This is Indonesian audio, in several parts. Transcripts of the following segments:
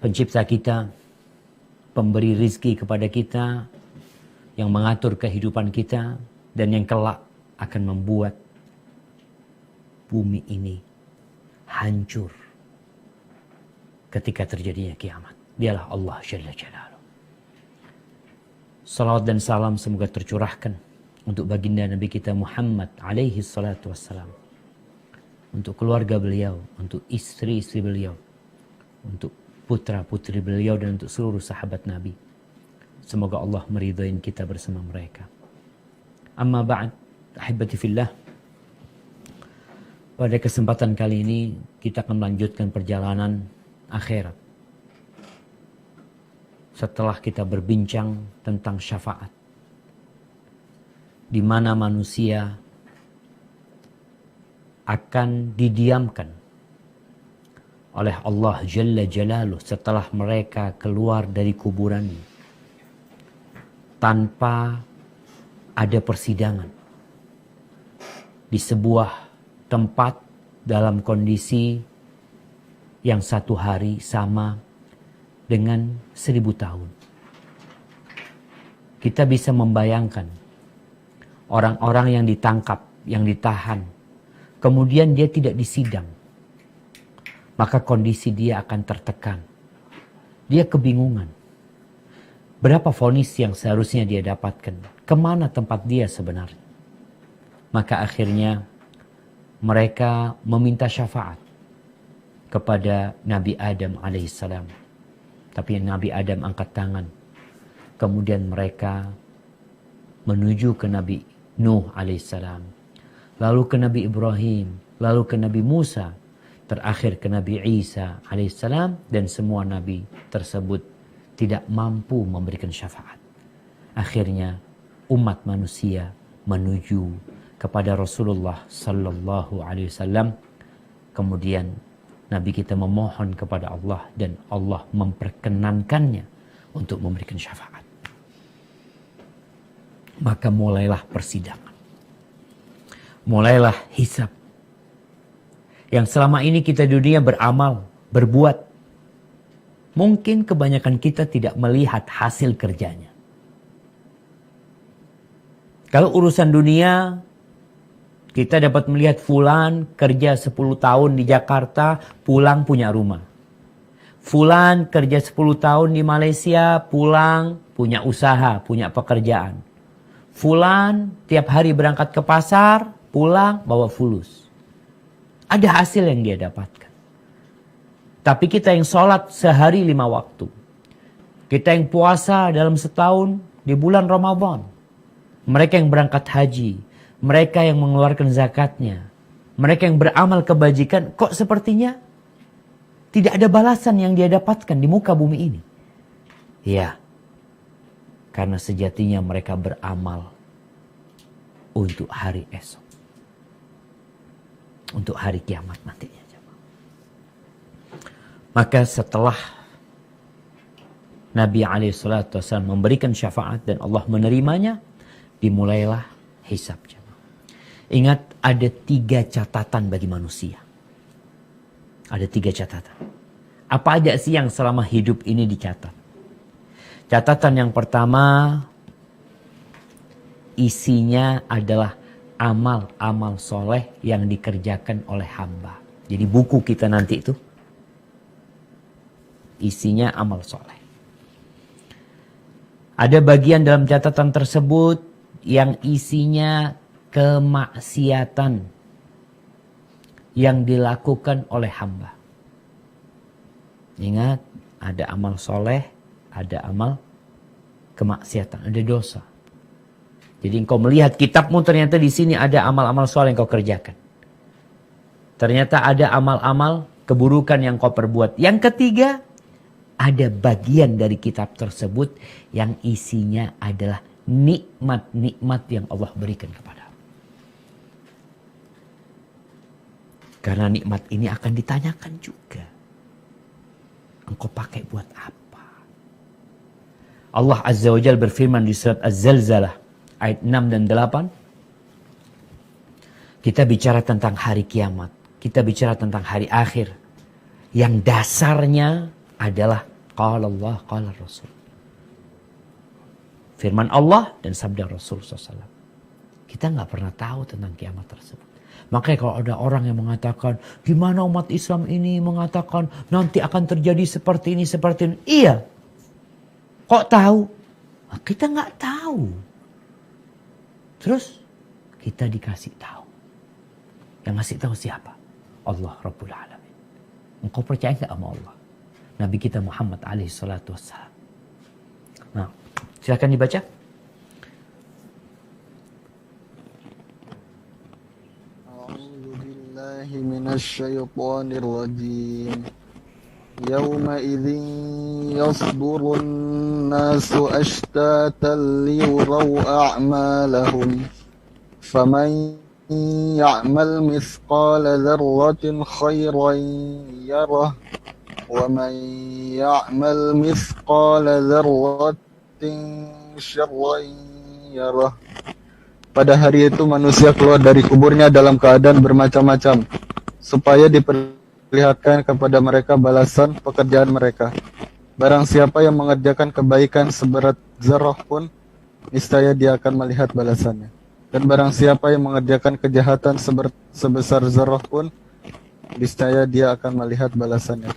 pencipta kita, pemberi rizki kepada kita, yang mengatur kehidupan kita, dan yang kelak akan membuat bumi ini hancur ketika terjadinya kiamat. Dialah Allah Jalla Jalaluhu. Salawat dan salam semoga tercurahkan untuk baginda Nabi kita Muhammad alaihi salatu wassalam, untuk keluarga beliau, untuk istri-istri beliau, untuk putra-putri beliau, dan untuk seluruh sahabat Nabi. Semoga Allah meridhai kita bersama mereka. Amma ba'd, ahibati fillah. Pada kesempatan kali ini kita akan melanjutkan perjalanan akhirat. Setelah kita berbincang tentang syafaat, di mana manusia akan didiamkan oleh Allah Jalla Jalaluhu setelah mereka keluar dari kuburan tanpa ada persidangan di sebuah tempat dalam kondisi yang satu hari sama dengan 1000 tahun. Kita bisa membayangkan orang-orang yang ditangkap, yang ditahan, kemudian dia tidak disidang, maka kondisi dia akan tertekan. Dia kebingungan. Berapa vonis yang seharusnya dia dapatkan? Kemana tempat dia sebenarnya? Maka akhirnya mereka meminta syafaat kepada Nabi Adam alaihissalam. Tapi Nabi Adam angkat tangan. Kemudian mereka menuju ke Nabi Nuh alaihissalam. Lalu ke Nabi Ibrahim. Lalu ke Nabi Musa. Terakhir ke Nabi Isa alaihissalam. Dan semua Nabi tersebut tidak mampu memberikan syafaat. Akhirnya umat manusia menuju kepada Rasulullah sallallahu alaihi wasallam. Kemudian Nabi kita memohon kepada Allah dan Allah memperkenankannya untuk memberikan syafaat. Maka mulailah persidangan. Mulailah hisab. Yang selama ini kita di dunia beramal, berbuat. Mungkin kebanyakan kita tidak melihat hasil kerjanya. Kalau urusan dunia, kita dapat melihat fulan kerja 10 tahun di Jakarta, pulang punya rumah. Fulan kerja 10 tahun di Malaysia, pulang punya usaha, punya pekerjaan. Fulan tiap hari berangkat ke pasar, pulang bawa fulus. Ada hasil yang dia dapatkan. Tapi kita yang sholat sehari 5 waktu. Kita yang puasa dalam setahun di bulan Ramadan. Mereka yang berangkat haji. Mereka yang mengeluarkan zakatnya. Mereka yang beramal kebajikan. Kok sepertinya tidak ada balasan yang dia dapatkan di muka bumi ini. Ya. Karena sejatinya mereka beramal untuk hari esok. Untuk hari kiamat nantinya. Maka setelah Nabi SAW memberikan syafaat dan Allah menerimanya, dimulailah hisab. Ingat, ada 3 catatan bagi manusia. Ada 3 catatan. Apa aja sih yang selama hidup ini dicatat? Catatan yang pertama, isinya adalah amal-amal soleh yang dikerjakan oleh hamba. Jadi buku kita nanti itu isinya amal soleh. Ada bagian dalam catatan tersebut yang isinya kemaksiatan yang dilakukan oleh hamba. Ingat, ada amal soleh, ada amal kemaksiatan, ada dosa. Jadi engkau melihat kitabmu, ternyata di sini ada amal-amal soleh yang kau kerjakan. Ternyata ada amal-amal keburukan yang kau perbuat. Yang ketiga, ada bagian dari kitab tersebut yang isinya adalah nikmat-nikmat yang Allah berikan kepada. Karena nikmat ini akan ditanyakan juga. Engkau pakai buat apa? Allah Azza wa Jalla berfirman di surat Az-Zalzalah ayat 6 dan 8. Kita bicara tentang hari kiamat. Kita bicara tentang hari akhir. Yang dasarnya adalah Qala Allah, qala Rasul. Firman Allah dan sabda Rasul SAW. Kita nggak pernah tahu tentang kiamat tersebut. Makanya kalau ada orang yang mengatakan, gimana umat Islam ini mengatakan nanti akan terjadi seperti ini, seperti ini. Iya. Kok tahu? Nah, kita nggak tahu. Terus kita dikasih tahu. Yang ngasih tahu siapa? Allah Rabbul Alamin. Engkau percaya nggak sama Allah? Nabi kita Muhammad alaihi salatu wassalam. Nah, silakan dibaca. A'udzu billahi minasyaitonir rajim. Yauma idzin yasdurun nasu ashtatan liyuraw a'malahum. Faman ya'mal mithqala dzarratin khairan yarah. وَمَنْ يَعْمَلْ مِثْقَالَ ذَرَّةٍ شَرًّا يَرَهُ. Pada hari itu manusia keluar dari kuburnya dalam keadaan bermacam-macam, supaya diperlihatkan kepada mereka balasan pekerjaan mereka. Barang siapa yang mengerjakan kebaikan seberat zarah pun, niscaya dia akan melihat balasannya. Dan barang siapa yang mengerjakan kejahatan sebesar zarah pun, niscaya dia akan melihat balasannya.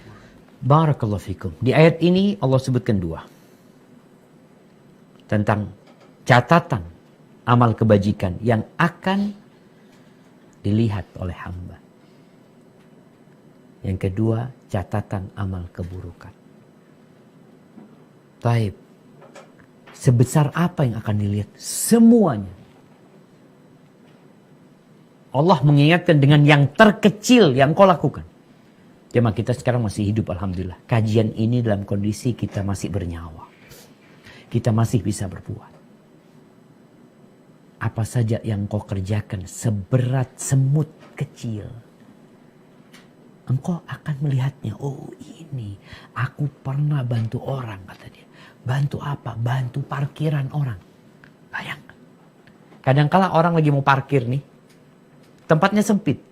Barakallahu fikum. Di ayat ini Allah sebutkan dua. Tentang catatan amal kebajikan yang akan dilihat oleh hamba. Yang kedua, catatan amal keburukan. Taib. Sebesar apa yang akan dilihat? Semuanya. Allah mengingatkan dengan yang terkecil yang kau lakukan. Jemaah kita sekarang masih hidup, alhamdulillah. Kajian ini dalam kondisi kita masih bernyawa. Kita masih bisa berbuat. Apa saja yang kau kerjakan seberat semut kecil, engkau akan melihatnya. Oh ini, aku pernah bantu orang, kata dia. Bantu apa? Bantu parkiran orang. Bayangkan. Kadangkala orang lagi mau parkir nih, tempatnya sempit.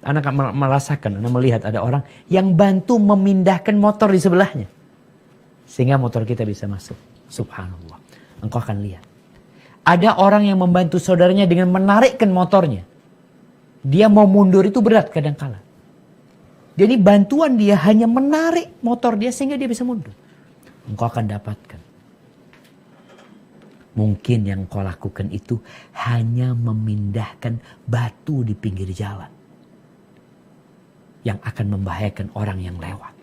Anak merasakan, anak melihat ada orang yang bantu memindahkan motor di sebelahnya. Sehingga motor kita bisa masuk. Subhanallah. Engkau akan lihat. Ada orang yang membantu saudaranya dengan menarikkan motornya. Dia mau mundur itu berat kadangkala. Jadi bantuan dia hanya menarik motor dia sehingga dia bisa mundur. Engkau akan dapatkan. Mungkin yang kau lakukan itu hanya memindahkan batu di pinggir jalan. Yang akan membahayakan orang yang lewat.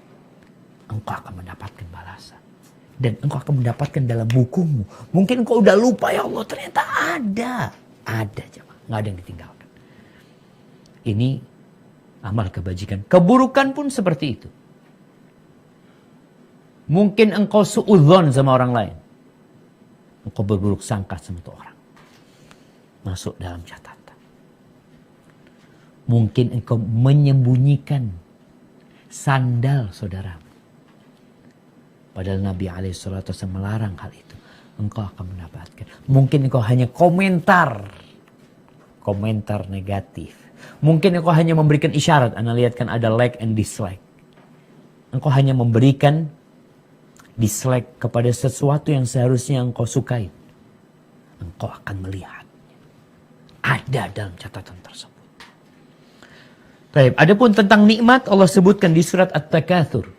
Engkau akan mendapatkan balasan. Dan engkau akan mendapatkan dalam bukumu. Mungkin engkau udah lupa, ya Allah, ternyata ada. Ada, jemaah. Nggak ada yang ditinggalkan. Ini amal kebajikan. Keburukan pun seperti itu. Mungkin engkau suudzon sama orang lain. Engkau berburuk sangka sama itu orang. Masuk dalam catatan. Mungkin engkau menyembunyikan sandal saudara. Padahal Nabi SAW melarang hal itu. Engkau akan mendapatkan. Mungkin engkau hanya komentar negatif. Mungkin engkau hanya memberikan isyarat. Anda lihat kan ada like and dislike. Engkau hanya memberikan dislike kepada sesuatu yang seharusnya engkau sukai. Engkau akan melihat. Ada dalam catatan tersebut. Baik, adapun tentang nikmat Allah sebutkan di surat At-Takatsur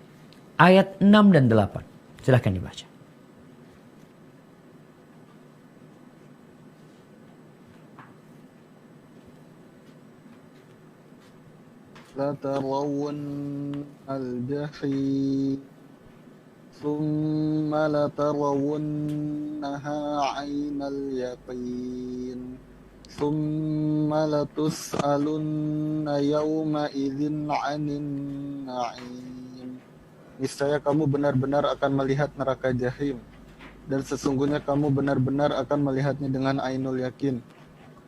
ayat 6 dan 8. Silahkan dibaca. La tarawun al-jahim thumma la tarawunnaha 'ainal yaqin thumma la tus'alunna yawma idzin 'anin na'im. Niscaya kamu benar-benar akan melihat neraka jahim, dan sesungguhnya kamu benar-benar akan melihatnya dengan ainul yakin.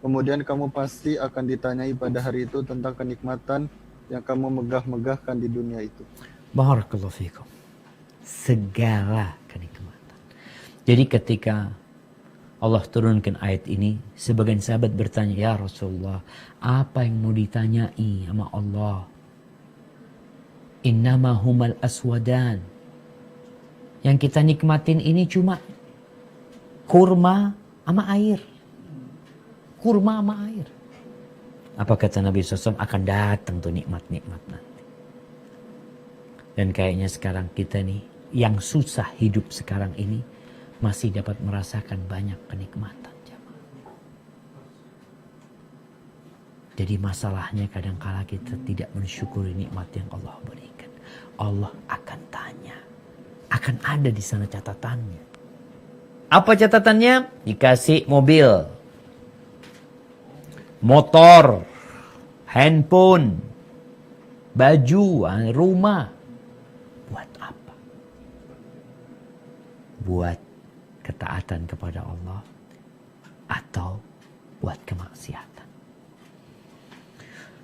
Kemudian kamu pasti akan ditanyai pada hari itu tentang kenikmatan yang kamu megah-megahkan di dunia itu. Barakallahu fikum. Segala kenikmatan. Jadi ketika Allah turunkan ayat ini, sebagian sahabat bertanya, ya Rasulullah, apa yang mau ditanyai sama Allah? Innama humal aswadan. Yang kita nikmatin ini cuma kurma sama air. Kurma sama air. Apa kata Nabi SAW? Akan datang tuh nikmat-nikmat nanti. Dan kayaknya sekarang kita nih, yang susah hidup sekarang ini, masih dapat merasakan banyak kenikmatan. Jadi masalahnya kadangkala kita tidak mensyukuri nikmat yang Allah berikan. Allah akan tanya. Akan ada di sana catatannya. Apa catatannya? Dikasih mobil, motor, handphone, baju, rumah. Buat apa? Buat ketaatan kepada Allah atau buat kemaksiatan?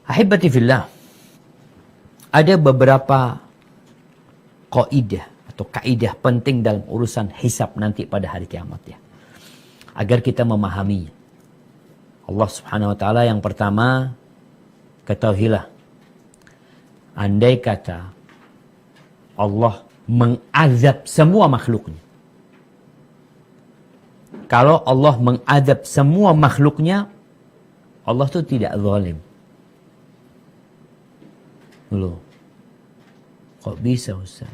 Ahibati fillah, ada beberapa kaidah atau kaidah penting dalam urusan hisab nanti pada hari kiamat ya. Agar kita memahaminya. Allah Subhanahu wa taala yang pertama, ketahuilah, andai kata Allah mengazab semua makhluknya. Kalau Allah mengazab semua makhluknya, Allah itu tidak zalim. Loh, kok bisa Ustaz?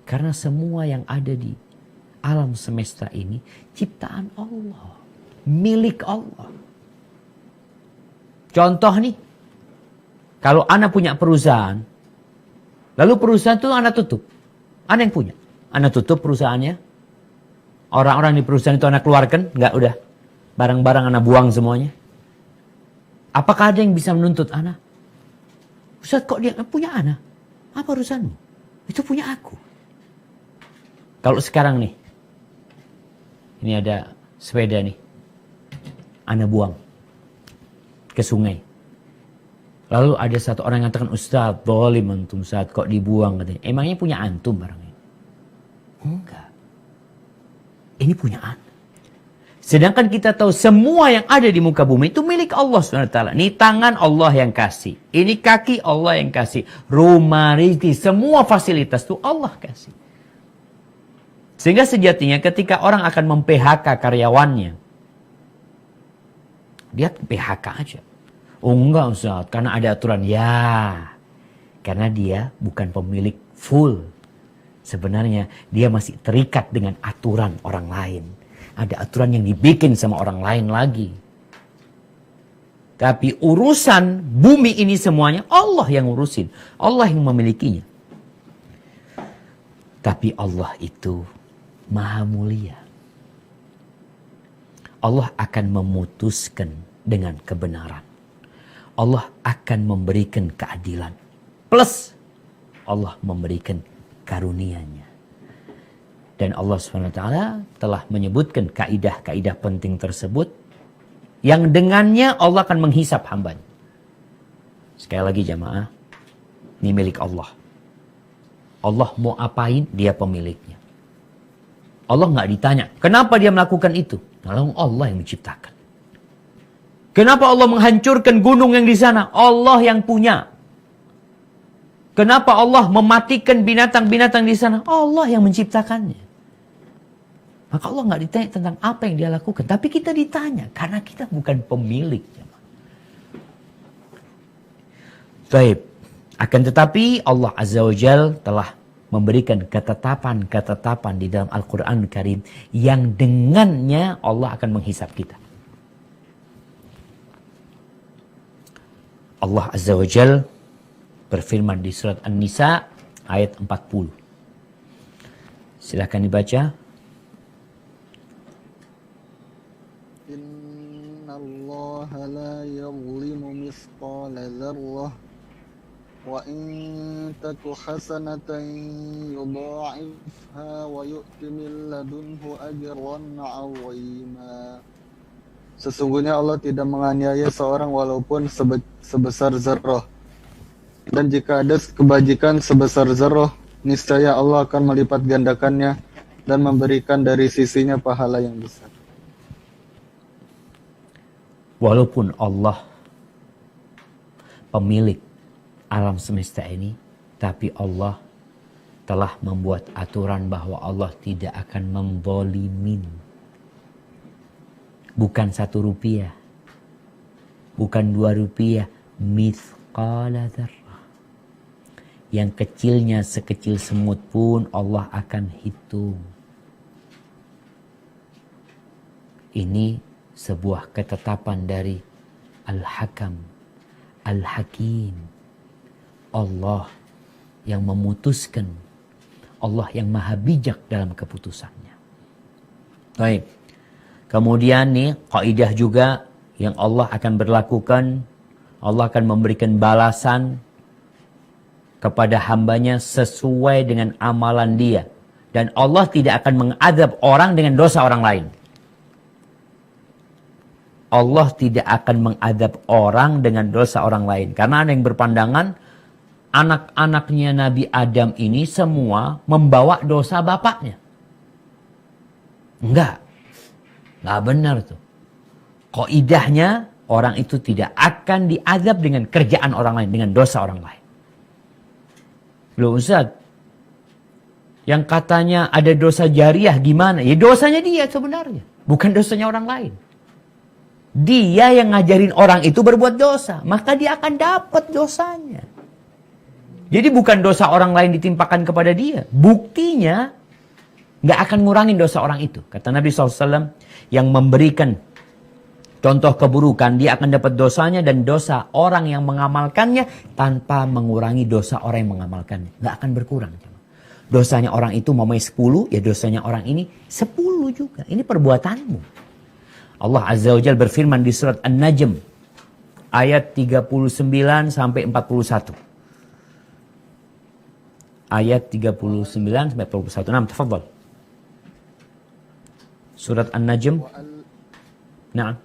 Karena semua yang ada di alam semesta ini ciptaan Allah, milik Allah. Contoh nih, kalau Ana punya perusahaan, lalu perusahaan itu Ana tutup, Ana yang punya, Ana tutup perusahaannya, orang-orang di perusahaan itu Ana keluarkan, nggak, udah, barang-barang Ana buang semuanya. Apakah ada yang bisa menuntut Ana? Ustaz, kok dia punya Ana? Apa urusanmu? Itu punya aku. Kalau sekarang nih, ini ada sepeda nih, Ana buang ke sungai. Lalu ada satu orang yang mengatakan, Ustaz, zalim antum, Ustaz, kok dibuang katanya. Emangnya punya antum barangnya? Enggak. Ini punya Ana. Sedangkan kita tahu semua yang ada di muka bumi itu milik Allah SWT. Ini tangan Allah yang kasih. Ini kaki Allah yang kasih. Rumah, rezeki, semua fasilitas itu Allah kasih. Sehingga sejatinya ketika orang akan mem-PHK karyawannya, dia PHK aja. Oh enggak Ustaz, karena ada aturan. Ya, karena dia bukan pemilik full. Sebenarnya dia masih terikat dengan aturan orang lain. Ada aturan yang dibikin sama orang lain lagi. Tapi urusan bumi ini semuanya Allah yang urusin. Allah yang memilikinya. Tapi Allah itu maha mulia. Allah akan memutuskan dengan kebenaran. Allah akan memberikan keadilan. Plus Allah memberikan karunia-Nya. Dan Allah SWT telah menyebutkan kaidah-kaidah penting tersebut yang dengannya Allah akan menghisap hambanya. Sekali lagi jamaah, ini milik Allah. Allah mau apain, dia pemiliknya. Allah nggak ditanya, kenapa dia melakukan itu? Lalu Allah yang menciptakan. Kenapa Allah menghancurkan gunung yang di sana? Allah yang punya. Kenapa Allah mematikan binatang-binatang di sana? Allah yang menciptakannya. Maka Allah nggak ditanya tentang apa yang dia lakukan. Tapi kita ditanya. Karena kita bukan pemilik. Baik. Akan tetapi Allah Azza wa Jal telah memberikan ketetapan-ketetapan di dalam Al-Quran Karim. Yang dengannya Allah akan menghisap kita. Allah Azza wa Jal berfirman di surat An-Nisa ayat 40. Silakan dibaca. Innallaha la yadhlimu mithqala dzarrah wa in taku hasanatan yudha'ifha wa yu'ti min ladunhu ajran 'azima. Sesungguhnya Allah tidak menganiaya seorang walaupun sebesar zarrah. Dan jika ada kebajikan sebesar zarrah, niscaya Allah akan melipat gandakannya dan memberikan dari sisinya pahala yang besar. Walaupun Allah pemilik alam semesta ini, tapi Allah telah membuat aturan bahwa Allah tidak akan menzalimin. Bukan 1 rupiah, bukan 2 rupiah, mithqala dzarrah. Yang kecilnya sekecil semut pun Allah akan hitung. Ini sebuah ketetapan dari Al-Hakam, Al-Hakim. Allah yang memutuskan, Allah yang maha bijak dalam keputusannya. Baik. Kemudian nih kaidah juga yang Allah akan berlakukan, Allah akan memberikan balasan kepada hambanya sesuai dengan amalan dia. Dan Allah tidak akan mengadab orang dengan dosa orang lain. Allah tidak akan mengadab orang dengan dosa orang lain. Karena ada yang berpandangan anak-anaknya Nabi Adam ini semua membawa dosa bapaknya. Enggak benar tuh. Kaidahnya orang itu tidak akan diazab dengan kerjaan orang lain, dengan dosa orang lain. Loh Ustaz, yang katanya ada dosa jariah gimana? Ya dosanya dia sebenarnya, bukan dosanya orang lain. Dia yang ngajarin orang itu berbuat dosa, maka dia akan dapat dosanya. Jadi bukan dosa orang lain ditimpakan kepada dia. Buktinya nggak akan ngurangin dosa orang itu. Kata Nabi SAW, yang memberikan contoh keburukan, dia akan dapat dosanya dan dosa orang yang mengamalkannya tanpa mengurangi dosa orang yang mengamalkannya. Nggak akan berkurang. Dosanya orang itu mau 10, ya dosanya orang ini 10 juga. Ini perbuatanmu. Allah Azza wa Jalla berfirman di surat An-Najm ayat 39 sampai 41. Ayat 39 sampai 41. Nah, tafadhal. Surat An-Najm. Nah.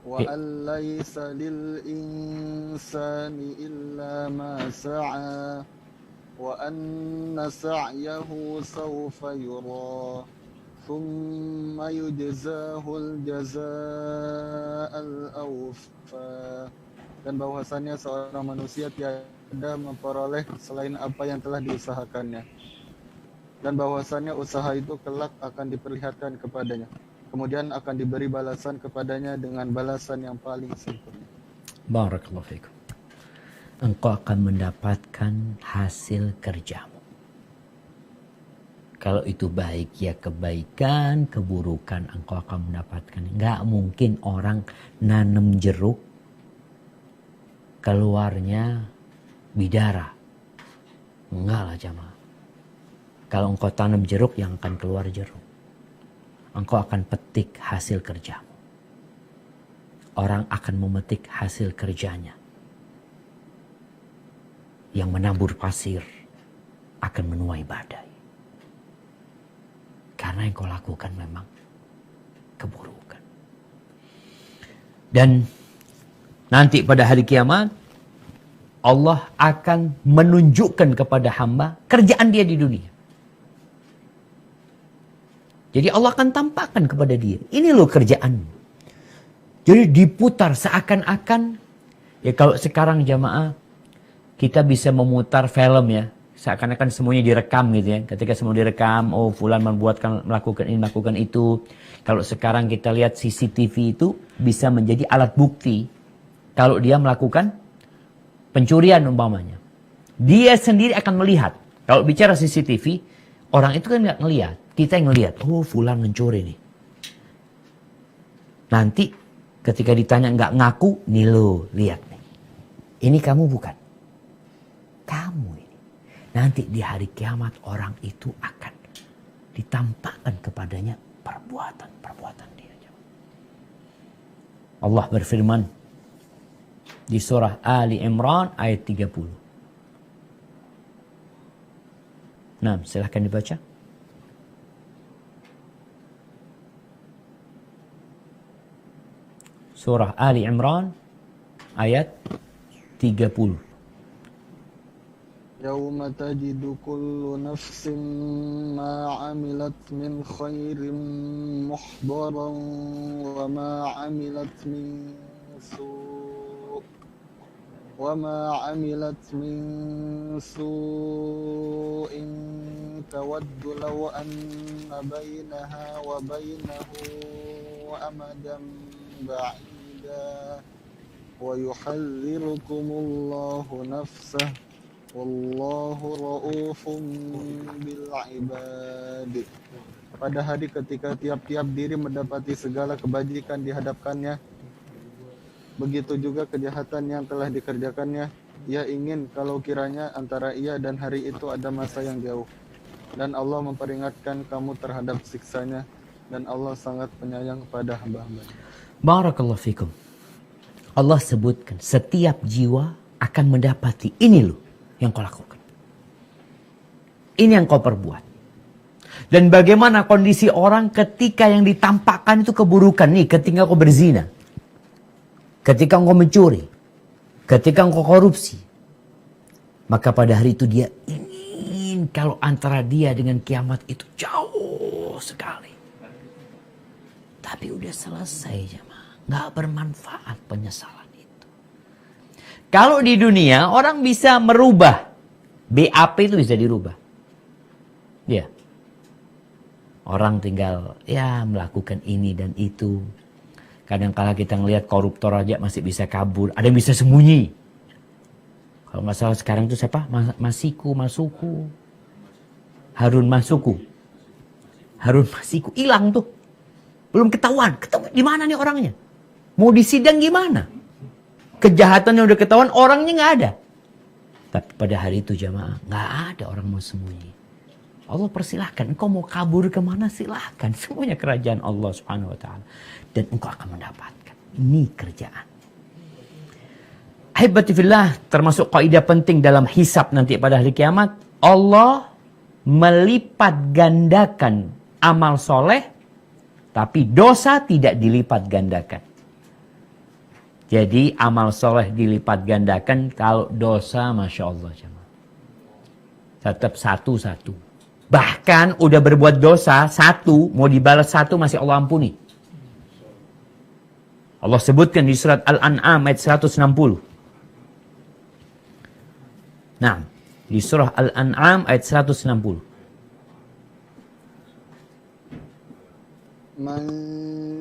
وَأَنْ لَيْسَ لِلْإِنسَانِ إِلَّا مَا سَعَى وَأَنَّ سَعْيَهُ سَوْفَ يُرَى ثُمَّ يُجْزَاهُ الْجَزَاءَ الْأَوْفَى. Dan bahwasannya seorang manusia tiada memperoleh selain apa yang telah diusahakannya. Dan bahwasannya usaha itu kelak akan diperlihatkan kepadanya. Kemudian akan diberi balasan kepadanya dengan balasan yang paling sempurna. Barakallahu fikum. Engkau akan mendapatkan hasil kerjamu. Kalau itu baik ya kebaikan, keburukan engkau akan mendapatkan. Nggak mungkin orang nanam jeruk keluarnya bidara. Enggak lah jamaah. Kalau engkau tanam jeruk yang akan keluar jeruk. Engkau akan petik hasil kerjamu. Orang akan memetik hasil kerjanya. Yang menabur pasir akan menuai badai. Karena yang kau lakukan memang keburukan. Dan nanti pada hari kiamat, Allah akan menunjukkan kepada hamba kerjaan dia di dunia. Jadi Allah akan tampakkan kepada dia, ini loh kerjaanmu. Jadi diputar seakan-akan, ya kalau sekarang jamaah, kita bisa memutar film ya. Seakan-akan semuanya direkam gitu ya. Ketika semua direkam, oh fulan melakukan ini, melakukan itu. Kalau sekarang kita lihat CCTV itu bisa menjadi alat bukti. Kalau dia melakukan pencurian umpamanya. Dia sendiri akan melihat. Kalau bicara CCTV, orang itu kan nggak ngelihat. Kita yang ngelihat, oh fulan mencuri nih. Nanti ketika ditanya nggak ngaku, nih lo lihat nih. Ini kamu bukan. Kamu ini. Nanti di hari kiamat orang itu akan ditampakkan kepadanya perbuatan-perbuatan dia. Allah berfirman di surah Ali Imran ayat 30. Nah, silahkan dibaca. Surah Ali Imran ayat 30. Yauma tajidu kullu nafsin ma 'amilat min khairin muhdaran wa ma 'amilat min su' وما عملت من سوء تود لو أن بينها وبينه أمدا بعيدا ويحذركم الله نفسه والله رؤوف بالعباد. Pada hari ketika tiap-tiap diri mendapati segala kebajikan dihadapkannya, begitu juga kejahatan yang telah dikerjakannya. Ia ingin kalau kiranya antara ia dan hari itu ada masa yang jauh. Dan Allah memperingatkan kamu terhadap siksanya. Dan Allah sangat penyayang kepada hamba-hambanya. Barakallahu fikum. Allah sebutkan setiap jiwa akan mendapati ini loh yang kau lakukan. Ini yang kau perbuat. Dan bagaimana kondisi orang ketika yang ditampakkan itu keburukan. Nih ketika kau berzina. Ketika engkau mencuri, ketika engkau korupsi, maka pada hari itu dia ingin kalau antara dia dengan kiamat itu jauh sekali. Tapi udah selesai jemaah, nggak bermanfaat penyesalan itu. Kalau di dunia orang bisa merubah, BAP itu bisa dirubah. Ya, orang tinggal ya melakukan ini dan itu. Kadang-kala kita ngelihat koruptor aja masih bisa kabur. Ada yang bisa sembunyi. Kalau nggak salah sekarang itu siapa? Masuku. Harun Masuku. Hilang tuh. Belum ketahuan. Di mana nih orangnya? Mau disidang gimana? Kejahatannya udah ketahuan, orangnya nggak ada. Tapi pada hari itu jamaah, nggak ada orang mau sembunyi. Allah persilahkan. Engkau mau kabur kemana silahkan. Semuanya kerajaan Allah subhanahu wa ta'ala. Dan engkau akan mendapatkan. Ini kerjaan. Ahibati fillah, termasuk kaidah penting dalam hisab nanti pada hari kiamat. Allah melipat gandakan amal soleh. Tapi dosa tidak dilipat gandakan. Jadi amal soleh dilipat gandakan. Kalau dosa Masya Allah. Tetap satu-satu. Bahkan udah berbuat dosa satu. Mau dibalas satu masih Allah ampuni. Allah sebutkan di surat Al-An'am ayat 160. Nah, di surah Al-An'am ayat 160. Man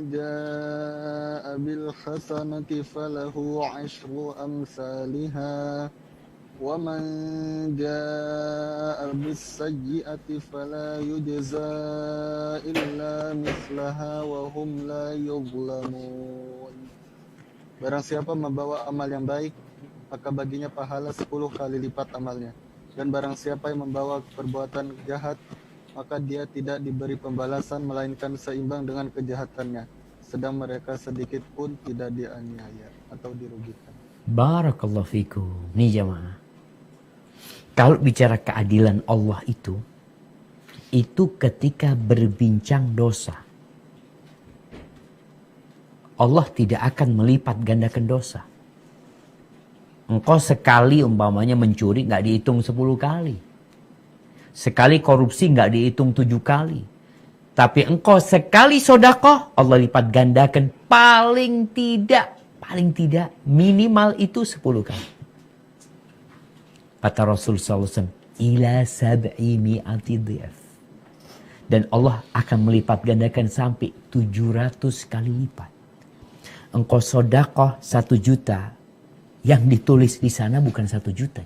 jaa'a bil hasanati falahu 'ashru amsalihha wa man jaa'a bis sayyi'ati fala yujza illa mithlaha wa hum la yuzlamun. Barang siapa membawa amal yang baik, maka baginya pahala 10 kali lipat amalnya. Dan barang siapa yang membawa perbuatan jahat, maka dia tidak diberi pembalasan melainkan seimbang dengan kejahatannya. Sedang mereka sedikit pun tidak dianiaya atau dirugikan. Barakallahu fikum. Nih jamaah. Kalau bicara keadilan Allah itu ketika berbincang dosa. Allah tidak akan melipat gandakan dosa. Engkau sekali umpamanya mencuri nggak dihitung 10 kali. Sekali korupsi nggak dihitung 7 kali. Tapi engkau sekali sedekah Allah lipat gandakan paling tidak minimal itu 10 kali. Kata Rasul SAW, ila 700 dhiyaf. Dan Allah akan melipat gandakan sampai 700 kali lipat. Engkau sedekah 1 juta, yang ditulis di sana bukan 1 juta.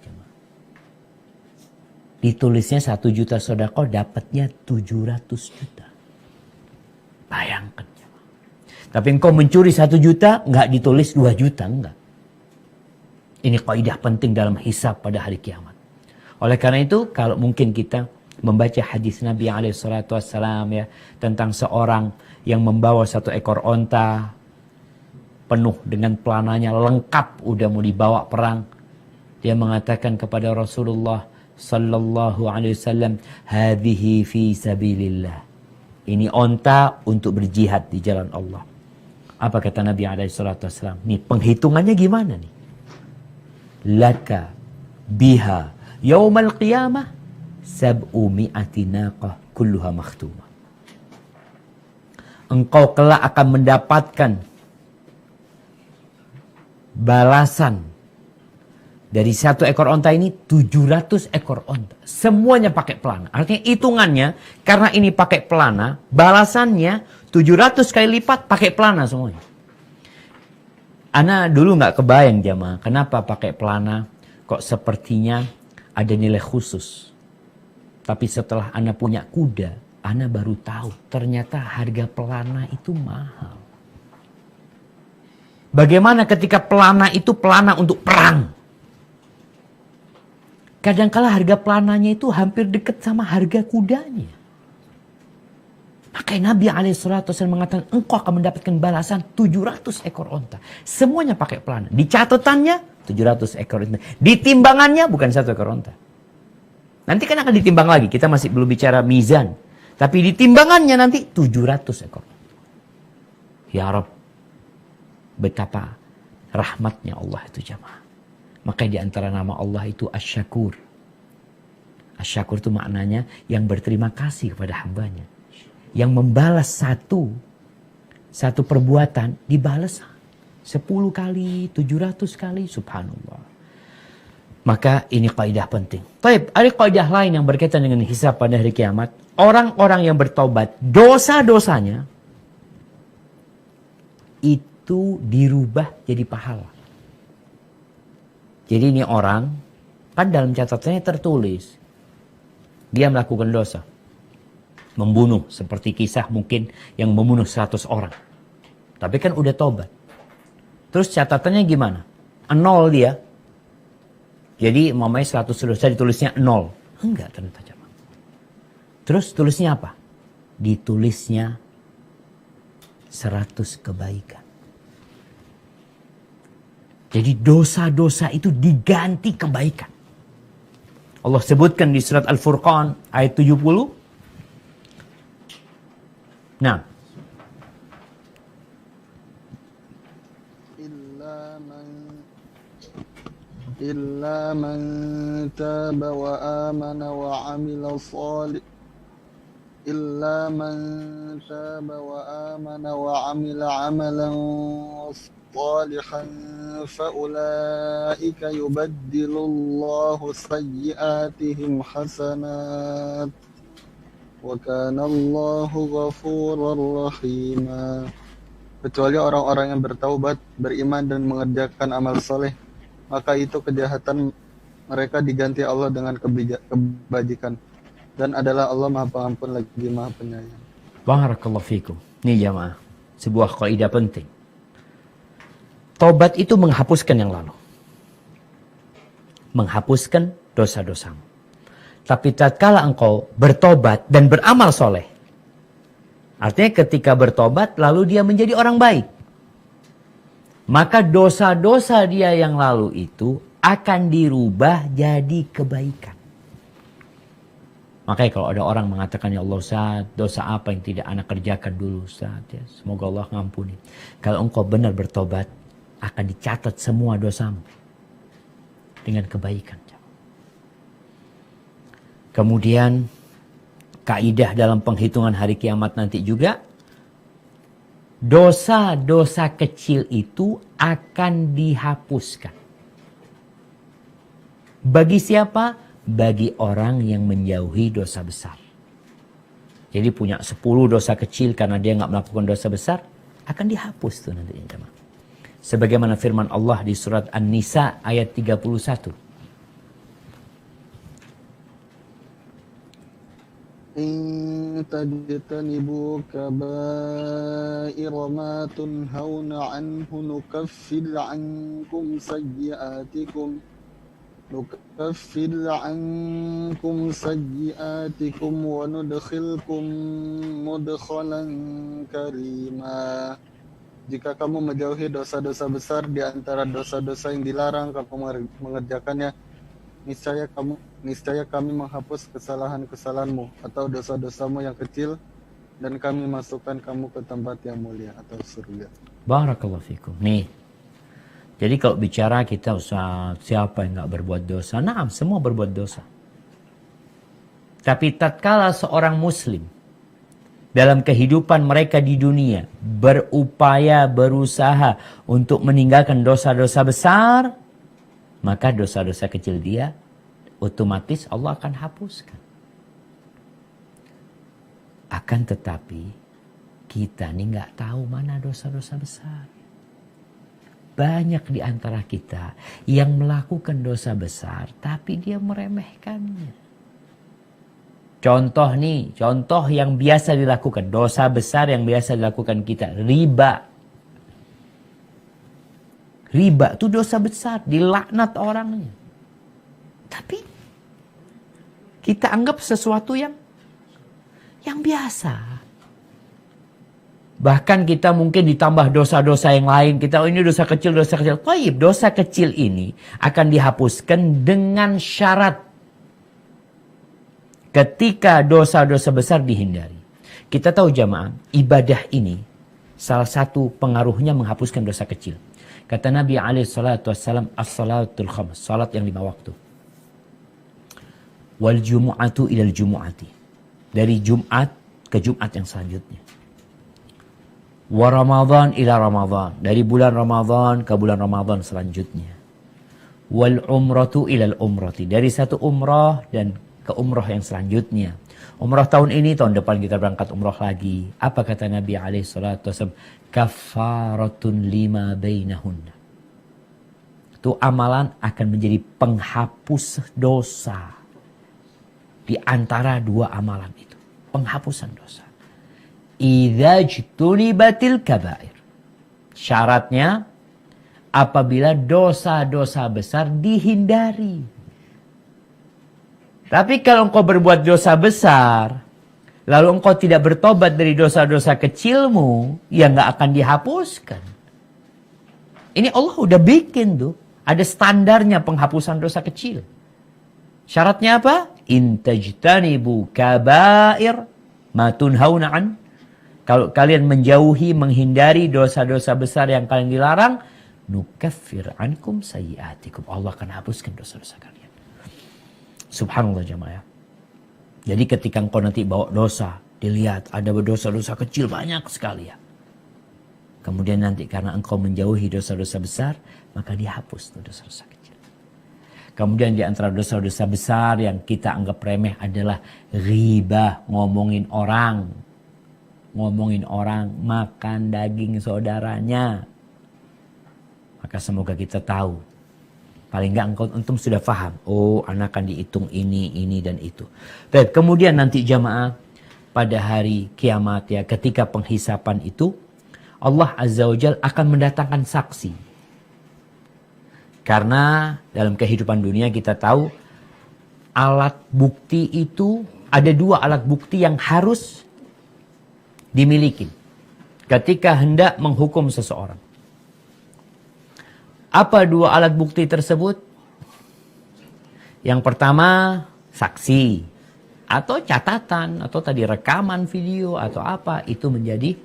Ditulisnya 1 juta sedekah, dapatnya 700 juta. Bayangkan. Tapi engkau mencuri 1 juta, nggak ditulis 2 juta, enggak. Ini kaidah penting dalam hisab pada hari kiamat. Oleh karena itu, kalau mungkin kita membaca hadis Nabi SAW ya, tentang seorang yang membawa 1 ekor onta, penuh dengan pelananya, lengkap, udah mau dibawa perang. Dia mengatakan kepada Rasulullah sallallahu alaihi wasallam, hadhihi fi sabilillah. Ini onta untuk berjihad di jalan Allah. Apa kata Nabi SAW? Nih penghitungannya gimana nih? Laka biha yaumal qiyamah 700 naqah kulluha makhtumah. Engkau kelak akan mendapatkan balasan Dari 1 ekor onta ini 700 ekor onta. Semuanya pakai pelana. Artinya hitungannya, karena ini pakai pelana, balasannya 700 kali lipat pakai pelana semuanya. Ana dulu nggak kebayang jamaah, kenapa pakai pelana kok sepertinya ada nilai khusus. Tapi setelah Ana punya kuda, Ana baru tahu ternyata harga pelana itu mahal. Bagaimana ketika pelana itu pelana untuk perang? Kadangkala harga pelananya itu hampir dekat sama harga kudanya. Makanya Nabi SAW mengatakan, engkau akan mendapatkan balasan 700 ekor onta. Semuanya pakai pelana. Di catatannya 700 ekor onta. Di timbangannya bukan 1 ekor onta. Nanti kan akan ditimbang lagi. Kita masih belum bicara mizan. Tapi di timbangannya nanti 700 ekor. Ya Rabb, betapa rahmatnya Allah itu jamaah. Maka di antara nama Allah itu Asy-Syakur. Asy-Syakur itu maknanya yang berterima kasih kepada hambanya. Yang membalas satu perbuatan dibalas 10 kali, 700 kali, subhanallah. Maka ini kaidah penting. Baik, ada kaidah lain yang berkaitan dengan hisab pada hari kiamat. Orang-orang yang bertobat, dosa-dosanya itu dirubah jadi pahala. Jadi ini orang, kan dalam catatannya tertulis, dia melakukan dosa. Membunuh, seperti kisah mungkin yang membunuh 100 orang. Tapi kan udah tobat. Terus catatannya gimana? 0 dia. Jadi mamanya 100 dosa ditulisnya 0. Enggak ternyata. Terus tulisnya apa? Ditulisnya 100 kebaikan. Jadi dosa-dosa itu diganti kebaikan. Allah sebutkan di surat Al-Furqan ayat 70. Nah. Illa man taba wa amana wa amila salih. Illa man taba wa amana wa amila amalan صالحا فأولئك يبدل الله سيئاتهم حسنات وكان الله غفورا رحيما. Kecuali orang-orang yang bertaubat, beriman dan mengerjakan amal soleh, maka itu kejahatan mereka diganti Allah dengan kebajikan, dan adalah Allah Maha Pengampun lagi Maha Penyayang. Barakallahu fikum. Ini jamaah, sebuah kaidah penting. Tobat itu menghapuskan yang lalu. Menghapuskan dosa-dosamu. Tapi tatkala engkau bertobat dan beramal soleh. Artinya ketika bertobat lalu dia menjadi orang baik. Maka dosa-dosa dia yang lalu itu akan dirubah jadi kebaikan. Makanya kalau ada orang mengatakan, ya Allah Ustaz, dosa apa yang tidak anak kerjakan dulu Ustaz. Ya, semoga Allah ngampuni. Kalau engkau benar bertobat, akan dicatat semua dosamu dengan kebaikan. Kemudian kaidah dalam penghitungan hari kiamat nanti juga, dosa-dosa kecil itu akan dihapuskan. Bagi siapa? Bagi orang yang menjauhi dosa besar. Jadi punya 10 dosa kecil karena dia nggak melakukan dosa besar, akan dihapus tuh nantinya jemaah. Sebagaimana firman Allah di surat An-Nisa ayat 31. In tajtanibu kaba'ira ma tunhauna anhu nukaffir ankum sayyi'atikum wa nudkhilkum mudkhalan karima. Jika kamu menjauhi dosa-dosa besar di antara dosa-dosa yang dilarang kamu mengerjakannya, niscaya kami menghapus kesalahan-kesalahanmu atau dosa-dosamu yang kecil, dan kami masukkan kamu ke tempat yang mulia atau surga. Barakallahu fikum. Nih. Jadi kalau bicara kita usah siapa yang nggak berbuat dosa? Nah, semua berbuat dosa. Tapi tatkala seorang muslim dalam kehidupan mereka di dunia berupaya, berusaha untuk meninggalkan dosa-dosa besar, maka dosa-dosa kecil dia otomatis Allah akan hapuskan. Akan tetapi kita nih nggak tahu mana dosa-dosa besar. Banyak di antara kita yang melakukan dosa besar tapi dia meremehkannya. Contoh yang biasa dilakukan, dosa besar yang biasa dilakukan kita, riba. Riba itu dosa besar, dilaknat orangnya. Tapi kita anggap sesuatu yang biasa. Bahkan kita mungkin ditambah dosa-dosa yang lain. Kita, ini dosa kecil. Taib, dosa kecil ini akan dihapuskan dengan syarat. Ketika dosa-dosa besar dihindari. Kita tahu jamaah, ibadah ini salah satu pengaruhnya menghapuskan dosa kecil. Kata Nabi SAW, as-salatul khams, salat yang 5 waktu. Wal jumu'atu ilal jumu'ati. Dari Jumat ke Jumat yang selanjutnya. Wa Ramadhan ila Ramadhan. Dari bulan Ramadhan ke bulan Ramadhan selanjutnya. Wal umratu ilal umrati. Dari satu umrah dan ke umrah yang selanjutnya. Umrah tahun ini, tahun depan kita berangkat umrah lagi. Apa kata Nabi SAW? Kafaratun lima bainahunna. Itu amalan akan menjadi penghapus dosa. Di antara 2 amalan itu. Penghapusan dosa. Idza jtunibatil kabair. Syaratnya apabila dosa-dosa besar dihindari. Tapi kalau engkau berbuat dosa besar, lalu engkau tidak bertobat dari dosa-dosa kecilmu, ya nggak akan dihapuskan. Ini Allah udah bikin tuh, ada standarnya penghapusan dosa kecil. Syaratnya apa? Intajtanibu kabair ma tunhauna an. Kalau kalian menjauhi, menghindari dosa-dosa besar yang kalian dilarang, nukaffir ankum sayyiatikum. Allah akan hapuskan dosa-dosa kalian. Subhanallah jamaah. Jadi ketika engkau nanti bawa dosa, dilihat ada dosa-dosa kecil banyak sekali ya. Kemudian nanti karena engkau menjauhi dosa-dosa besar, maka dihapus dosa-dosa kecil. Kemudian di antara dosa-dosa besar yang kita anggap remeh adalah ghibah, ngomongin orang. Ngomongin orang, makan daging saudaranya. Maka semoga kita tahu. Paling enggak antum sudah paham. Oh, anak akan dihitung ini, dan itu. Baik, kemudian nanti jamaah pada hari kiamat ya, ketika penghisapan itu, Allah Azza wa Jalla akan mendatangkan saksi. Karena dalam kehidupan dunia kita tahu alat bukti itu, ada 2 alat bukti yang harus dimiliki ketika hendak menghukum seseorang. Apa 2 alat bukti tersebut? Yang pertama, saksi. Atau catatan. Atau tadi rekaman video. Atau apa. Itu menjadi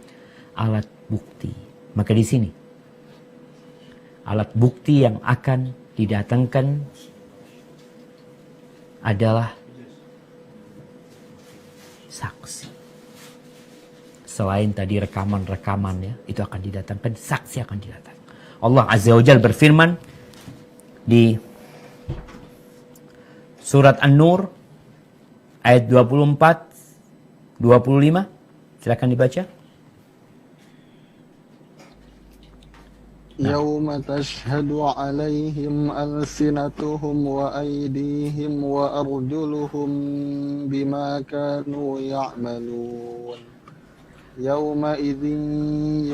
alat bukti. Maka di sini. Alat bukti yang akan didatangkan adalah saksi. Selain tadi rekaman-rekaman ya. Itu akan didatangkan. Saksi akan didatangkan. Allah Azza wa Jalla berfirman di surat An-Nur ayat 24 25. Silakan dibaca. Yauma tashhadu 'alaihim alsinatuhum wa aydihim wa arjuluhum bima kanu ya'malun. يومئذ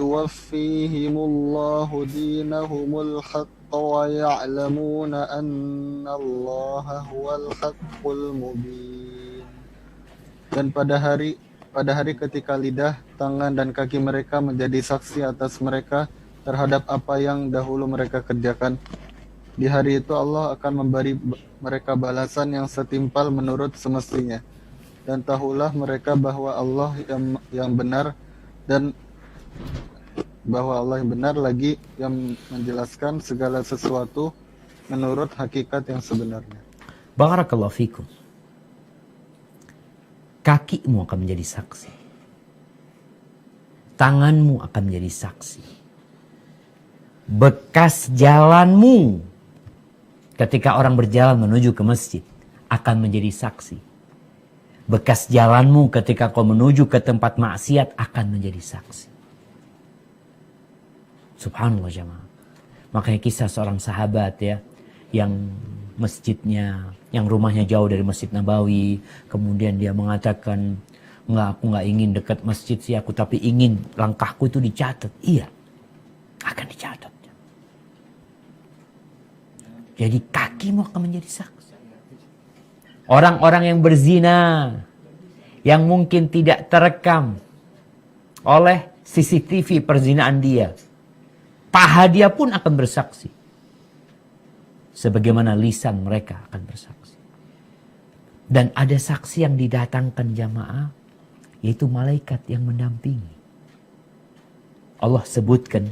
يوفيهم الله دينهم الحق ويعلمون أن الله هو الحق المبين. Dan pada hari ketika lidah, tangan dan kaki mereka menjadi saksi atas mereka terhadap apa yang dahulu mereka kerjakan. Di hari itu Allah akan memberi mereka balasan yang setimpal menurut semestinya. Dan tahulah mereka bahwa Allah yang benar dan bahwa Allah yang benar lagi yang menjelaskan segala sesuatu menurut hakikat yang sebenarnya. Barakallahu fikum. Kakimu akan menjadi saksi. Tanganmu akan menjadi saksi. Bekas jalanmu Ketika orang berjalan menuju ke masjid, akan menjadi saksi. Bekas jalanmu ketika kau menuju ke tempat maksiat akan menjadi saksi. Subhanallah jamaah. Makanya kisah seorang sahabat ya, yang masjidnya, yang rumahnya jauh dari Masjid Nabawi, kemudian dia mengatakan, aku nggak ingin dekat masjid sih aku, tapi ingin langkahku itu dicatat. Iya, akan dicatat. Jadi kakimu akan menjadi saksi. Orang-orang yang berzina, yang mungkin tidak terekam oleh CCTV perzinaan dia, paha dia pun akan bersaksi. Sebagaimana lisan mereka akan bersaksi. Dan ada saksi yang didatangkan jamaah, yaitu malaikat yang mendampingi. Allah sebutkan,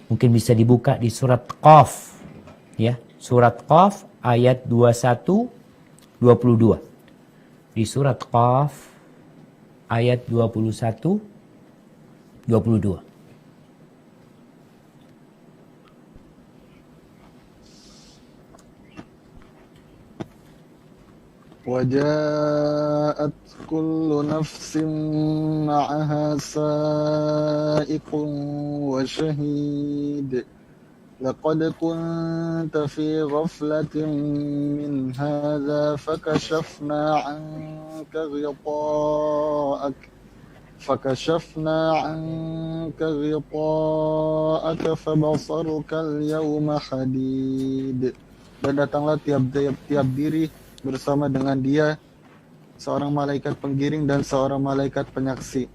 mungkin bisa dibuka di surat Qaf. Ya, surat Qaf ayat 21-22. Di surat Qaf ayat 21-22. وجاءت كل نفس معها سائق وشهيد لقد كنت في غفلة من هذا فكشفنا عنك غطاءك فبصرك اليوم حديد. Dan datanglah tiap diri bersama dengan dia seorang malaikat penggiring dan seorang malaikat penyaksi.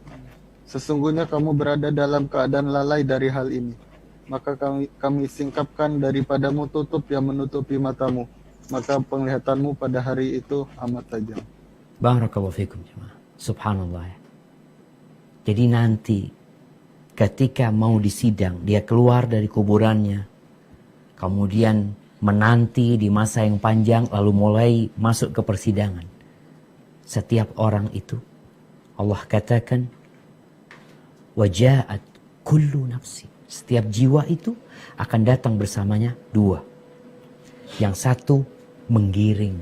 Sesungguhnya kamu berada dalam keadaan lalai dari hal ini. Maka kami singkapkan daripadamu tutup yang menutupi matamu. Maka penglihatanmu pada hari itu amat tajam. Barakallahu fikum jemaah. Subhanallah. Jadi nanti ketika mau disidang, dia keluar dari kuburannya, kemudian menanti di masa yang panjang, lalu mulai masuk ke persidangan. Setiap orang itu, Allah katakan, waja'at kullu nafsi. Setiap jiwa itu akan datang bersamanya dua. Yang satu menggiring.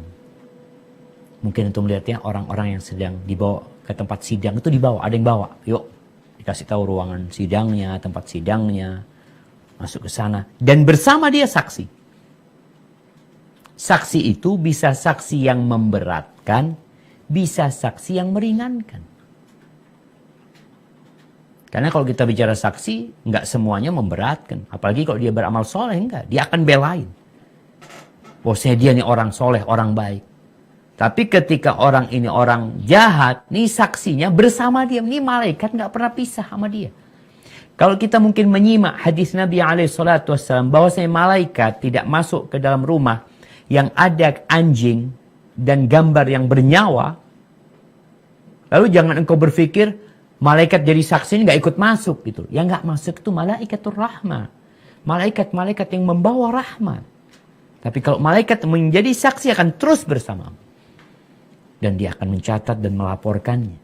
Mungkin untuk melihatnya orang-orang yang sedang dibawa ke tempat sidang itu dibawa, ada yang bawa. Yuk, dikasih tahu ruangan sidangnya, tempat sidangnya, masuk ke sana. Dan bersama dia saksi. Saksi itu bisa saksi yang memberatkan, bisa saksi yang meringankan. Karena kalau kita bicara saksi, nggak semuanya memberatkan. Apalagi kalau dia beramal soleh, enggak. Dia akan belain. Bosnya dia nih orang soleh, orang baik. Tapi ketika orang ini orang jahat, nih saksinya bersama dia. Nih malaikat nggak pernah pisah sama dia. Kalau kita mungkin menyimak hadis Nabi SAW, bahwasanya malaikat tidak masuk ke dalam rumah yang ada anjing dan gambar yang bernyawa. Lalu jangan engkau berpikir, malaikat jadi saksi ini nggak ikut masuk gitu. Yang nggak masuk itu malaikatur rahmah. Malaikat-malaikat yang membawa rahmat. Tapi kalau malaikat menjadi saksi akan terus bersama. Dan dia akan mencatat dan melaporkannya.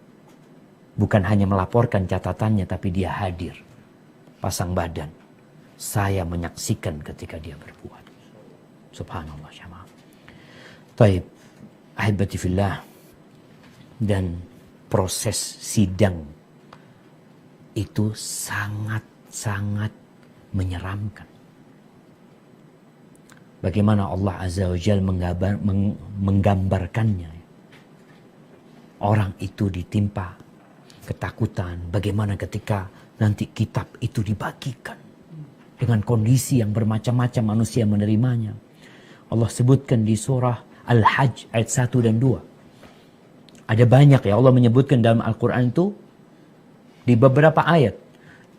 Bukan hanya melaporkan catatannya, tapi dia hadir. Pasang badan. Saya menyaksikan ketika dia berbuat. Subhanallah syama'ah. Taib. Ahibati fillah. Dan proses sidang itu sangat-sangat menyeramkan. Bagaimana Allah Azza wa Jalla menggambarkannya. Orang itu ditimpa ketakutan. Bagaimana ketika nanti kitab itu dibagikan. Dengan kondisi yang bermacam-macam manusia menerimanya. Allah sebutkan di surah Al-Hajj ayat 1 dan 2. Ada banyak ya Allah menyebutkan dalam Al-Quran itu. Di beberapa ayat.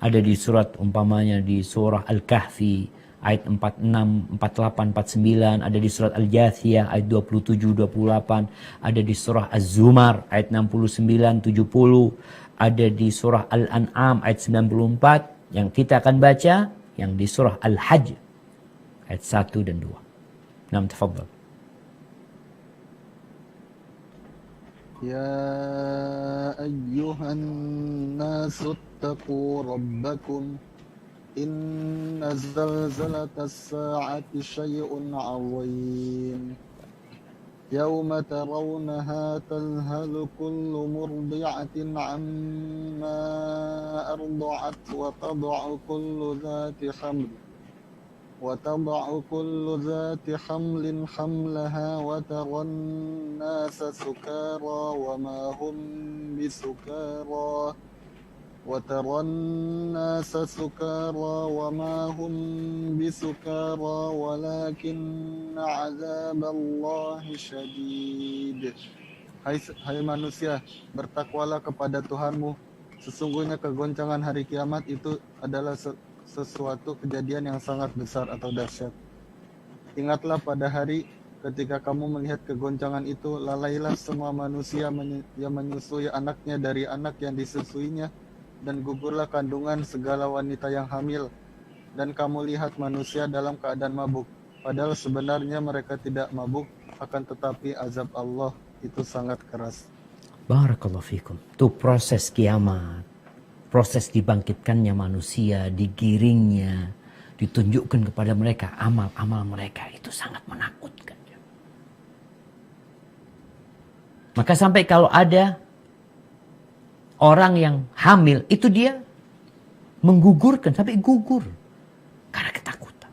Ada di surat umpamanya di surah Al-Kahfi ayat 46, 48, 49. Ada di surat Al-Jathiyah ayat 27, 28. Ada di surah Az-Zumar ayat 69, 70. Ada di surah Al-An'am ayat 94. Yang kita akan baca yang di surah Al-Hajj ayat 1 dan 2. Nam tafadhal. يا أيها الناس اتقوا ربكم إن زلزلة الساعة شيء عظيم يوم ترونها تذهل كل مرضعة عما أرضعت وتضع كل ذات حمل حملها وترى الناس سكارى وما هم بسكارى ولكن عذاب الله شديد. Hai manusia, bertakwalah kepada Tuhanmu. Sesungguhnya kegoncangan hari kiamat itu adalah sesuatu kejadian yang sangat besar atau dahsyat. Ingatlah pada hari ketika kamu melihat kegoncangan itu, lalailah semua manusia yang menyusui anaknya dari anak yang disusuinya, dan gugurlah kandungan segala wanita yang hamil. Dan kamu lihat manusia dalam keadaan mabuk, padahal sebenarnya mereka tidak mabuk, akan tetapi azab Allah itu sangat keras. Barakallahu fikum. Itu proses kiamat. Proses dibangkitkannya manusia, digiringnya, ditunjukkan kepada mereka amal-amal mereka, itu sangat menakutkan. Maka sampai kalau ada orang yang hamil, itu dia menggugurkan, sampai gugur karena ketakutan.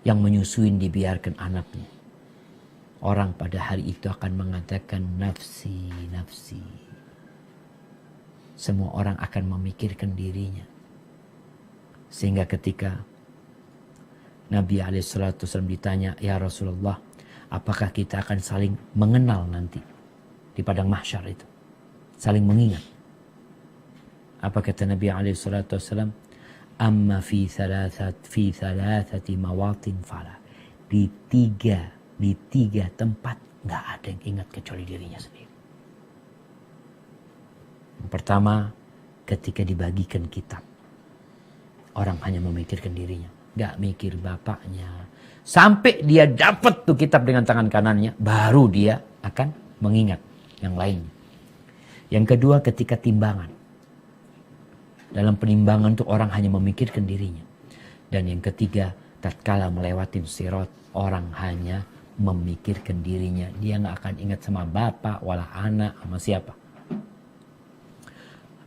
Yang menyusuin dibiarkan anaknya. Orang pada hari itu akan mengatakan nafsi, nafsi. Semua orang akan memikirkan dirinya. Sehingga ketika Nabi SAW ditanya, ya Rasulullah, apakah kita akan saling mengenal nanti di padang mahsyar itu? Saling mengingat. Apa kata Nabi SAW? Amma fi thalathati mawatin fala. Di tiga tempat nggak ada yang ingat kecuali dirinya sendiri. Yang pertama, ketika dibagikan kitab, orang hanya memikirkan dirinya, nggak mikir bapaknya. Sampai dia dapat tuh kitab dengan tangan kanannya, baru dia akan mengingat yang lainnya. Yang kedua, ketika timbangan. Dalam penimbangan tuh orang hanya memikirkan dirinya. Dan yang ketiga, tatkala melewatin sirat, orang hanya memikirkan dirinya. Dia nggak akan ingat sama bapak, wala anak, sama siapa.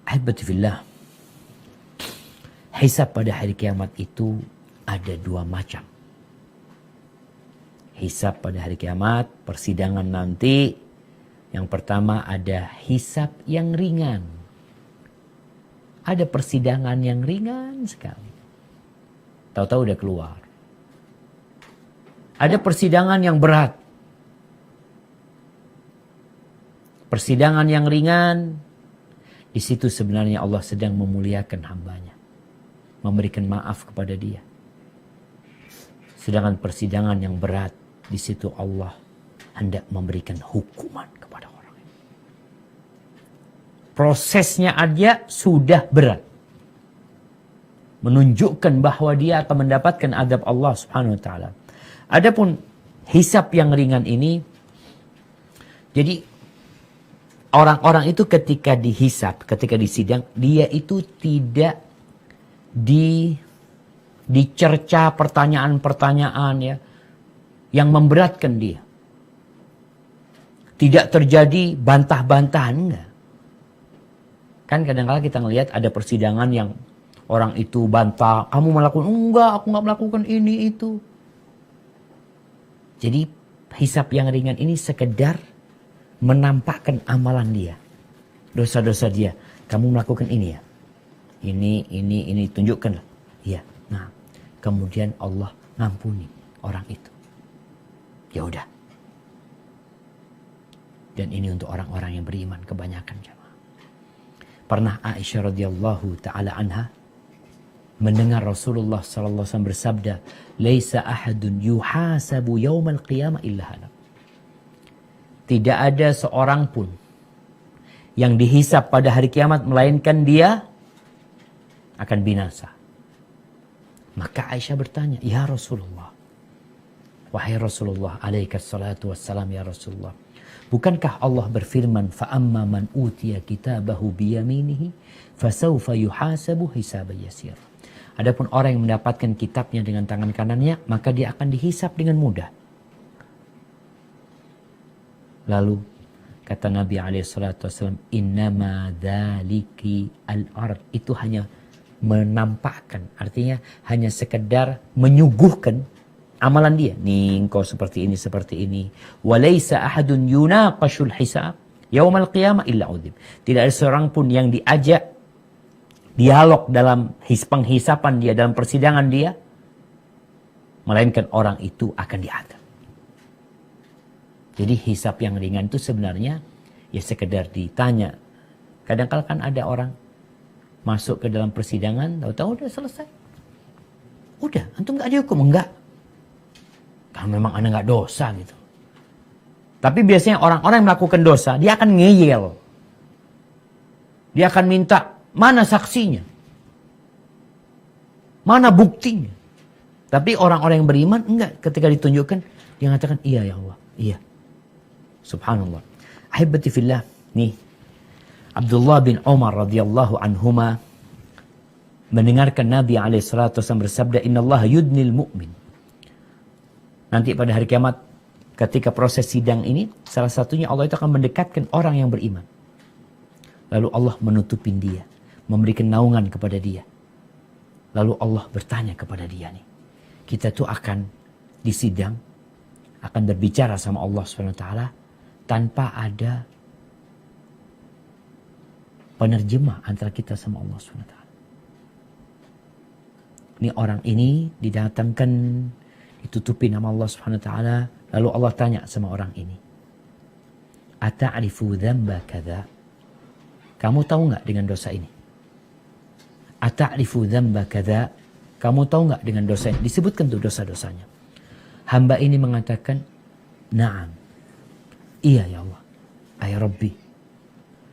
Ahibati fillah. Hisab pada hari kiamat itu ada dua macam. Hisab pada hari kiamat, persidangan nanti. Yang pertama ada hisab yang ringan. Ada persidangan yang ringan sekali. Tahu-tahu udah keluar. Ada persidangan yang berat. Persidangan yang ringan, di situ sebenarnya Allah sedang memuliakan hambanya. Memberikan maaf kepada dia. Sedangkan persidangan yang berat, di situ Allah hendak memberikan hukuman kepada orang. Prosesnya aja sudah berat. Menunjukkan bahwa dia akan mendapatkan azab Allah Subhanahu wa taala. Adapun hisab yang ringan ini, jadi orang-orang itu ketika dihisab, ketika disidang, dia itu tidak dicerca pertanyaan-pertanyaan ya yang memberatkan dia. Tidak terjadi bantah-bantahan, enggak. Kan kadang-kadang kita ngelihat ada persidangan yang orang itu bantah, kamu melakukan, enggak, aku enggak melakukan ini itu. Jadi hisab yang ringan ini sekedar menampakkan amalan dia. Dosa-dosa dia. Kamu melakukan ini ya. Ini tunjukkan. Iya. Nah, kemudian Allah ngampuni orang itu. Ya udah. Dan ini untuk orang-orang yang beriman kebanyakan jemaah. Pernah Aisyah radhiyallahu taala anha mendengar Rasulullah sallallahu alaihi wasallam bersabda, "Laisa ahadun yuhasabu yaumal qiyamah illa halak." Tidak ada seorang pun yang dihisab pada hari kiamat melainkan dia akan binasa. Maka Aisyah bertanya, "Ya Rasulullah, wahai Rasulullah alaihi salatu wassalam ya Rasulullah, Bukankah Allah berfirman, فَأَمَّا مَنْ أُوتِيَ كِتَابَهُ بِيَمِينِهِ فَسَوْفَ يُحَاسَبُ حِسَابًا يَسِيرًا. Adapun orang yang mendapatkan kitabnya dengan tangan kanannya, maka dia akan dihisap dengan mudah. Lalu kata Nabi SAW, innama dzaliki al-ard. Itu hanya menampakkan, artinya hanya sekedar menyuguhkan amalan dia. Nih engkau seperti ini. Walaysa ahadun yunaqashul hisab yaumal qiyamah illa udhib. Tidak ada seorang pun yang diajak dialog dalam penghisapan dia, dalam persidangan dia, melainkan orang itu akan diadab. Jadi hisap yang ringan itu sebenarnya ya sekedar ditanya. Kadang-kadang kan ada orang masuk ke dalam persidangan, tahu-tahu udah selesai. Udah, antum nggak dihukum, enggak. Karena memang anda nggak dosa gitu. Tapi biasanya orang-orang yang melakukan dosa, dia akan ngeyel. Dia akan minta, mana saksinya? Mana buktinya? Tapi orang-orang yang beriman, enggak. Ketika ditunjukkan, dia mengatakan, iya ya Allah, iya. Subhanallah. Ahibati fillah. Nih, Abdullah bin Umar radhiyallahu anhuma mendengarkan Nabi SAW bersabda, Inna Allah yudnil mu'min. Nanti pada hari kiamat, ketika proses sidang ini, salah satunya Allah itu akan mendekatkan orang yang beriman. Lalu Allah menutupin dia, memberikan naungan kepada dia. Lalu Allah bertanya kepada dia nih, kita tuh akan disidang, akan berbicara sama Allah SWT tanpa ada penerjemah antara kita sama Allah SWT. Ini orang ini didatangkan, ditutupi nama Allah SWT, lalu Allah tanya sama orang ini, ata'rifu dzamba kadza? Kamu tahu nggak dengan dosa ini? Ata'rifu dzamba kadza? Kamu tahu nggak dengan dosa ini? Disebutkan tuh dosa-dosanya. Hamba ini mengatakan, na'am. Iya ya Allah. Ay Rabbi.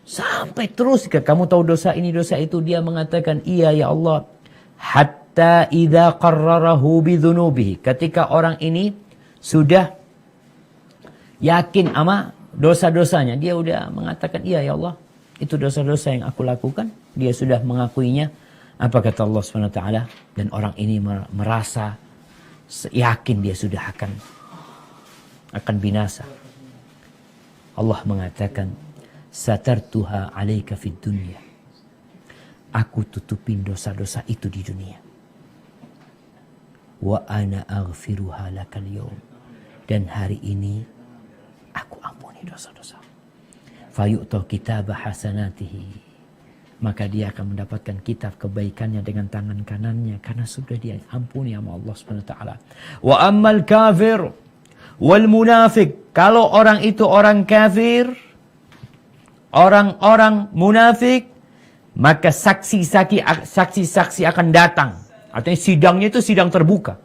Sampai terus kamu tahu dosa ini, dosa itu, dia mengatakan, iya ya Allah. Hatta idza qarrarahu bidzunubihi. Ketika orang ini sudah yakin sama dosa-dosanya, dia udah mengatakan, iya ya Allah, itu dosa-dosa yang aku lakukan. Dia sudah mengakuinya. Apa kata Allah SWT? Dan orang ini merasa yakin dia sudah akan binasa. Allah mengatakan, satartuha alaika fid dunya. Aku tutupin dosa-dosa itu di dunia. Wa ana aghfiruha lakal yawm. Dan hari ini aku ampuni dosa-dosa. Fayu'ta kitabah hasanatihi. Maka dia akan mendapatkan kitab kebaikannya dengan tangan kanannya karena sudah dia ampuni sama Allah SWT. Wa ammal kafir wal munafik. Kalau orang itu orang kafir, orang-orang munafik, maka saksi-saksi akan datang. Artinya sidangnya itu sidang terbuka.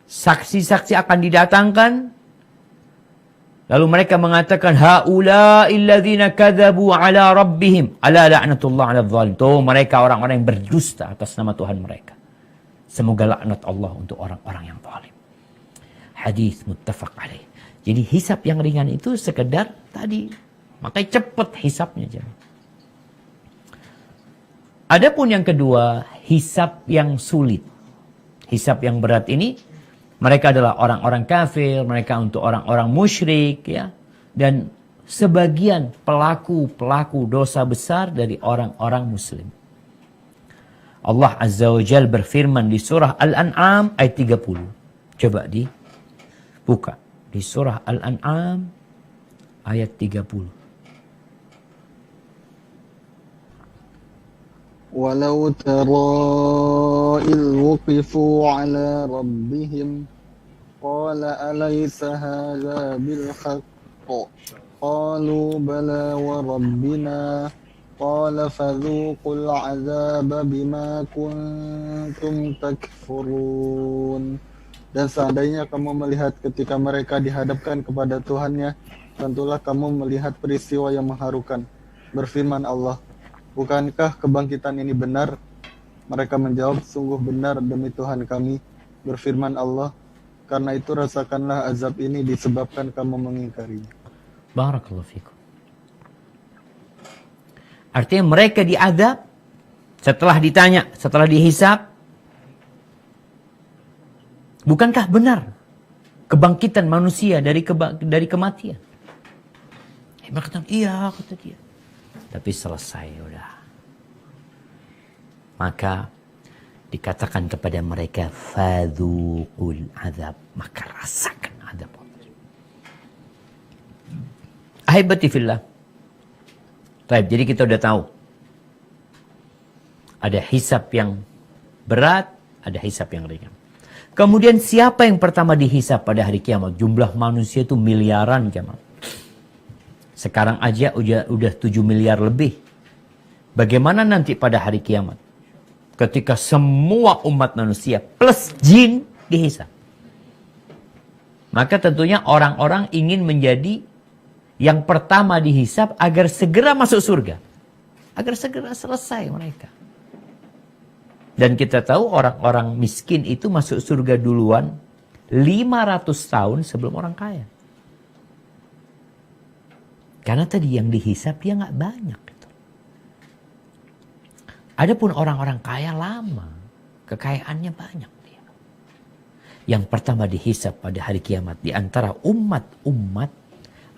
Saksi-saksi akan didatangkan. Lalu mereka mengatakan, haula'il ladzina kadzabu ala rabbihim ala la'natullah 'alal zalim. Tuh mereka orang-orang yang berdusta atas nama Tuhan mereka. Semoga laknat Allah untuk orang-orang yang zalim. Hadis muttafaq alaih. Jadi hisab yang ringan itu sekedar tadi, makanya cepat hisabnya. Adapun yang kedua, hisab yang sulit. Hisab yang berat ini, mereka adalah orang-orang kafir, mereka untuk orang-orang musyrik, ya, dan sebagian pelaku dosa besar dari orang-orang muslim. Allah Azza wa Jalla berfirman di surah Al-An'am ayat 30. Coba dibuka di surah Al-An'am ayat 30. Walau tara il wuqifu ala rabbihim qala alaysa hadha bil haqq qalu bala wa rabbina qala fadhuqul azaba bima kuntum takfurun. Dan seandainya kamu melihat ketika mereka dihadapkan kepada Tuhannya, tentulah kamu melihat peristiwa yang mengharukan. Berfirman Allah, bukankah kebangkitan ini benar? Mereka menjawab, sungguh benar demi Tuhan kami. Berfirman Allah, Karena itu rasakanlah azab ini disebabkan kamu mengingkarinya. Barakallahu fikum. Artinya mereka diazab setelah ditanya, setelah dihisab. Bukankah benar kebangkitan manusia dari kematian? Mereka kata, iya, kata dia. Tapi selesai udah. Maka dikatakan kepada mereka, fadzuqul azab, maka rasakan azab Allah. Ahibati fillah. Baik, jadi kita udah tahu. Ada hisab yang berat, ada hisab yang ringan. Kemudian siapa yang pertama dihisab pada hari kiamat? Jumlah manusia itu miliaran, jemaah. Sekarang aja udah 7 miliar lebih. Bagaimana nanti pada hari kiamat? Ketika semua umat manusia plus jin dihisab. Maka tentunya orang-orang ingin menjadi yang pertama dihisab agar segera masuk surga. Agar segera selesai mereka. Dan kita tahu orang-orang miskin itu masuk surga duluan 500 tahun sebelum orang kaya. Karena tadi yang dihisab dia nggak banyak. Gitu. Adapun orang-orang kaya lama. Kekayaannya banyak dia. Yang pertama dihisab pada hari kiamat di antara umat-umat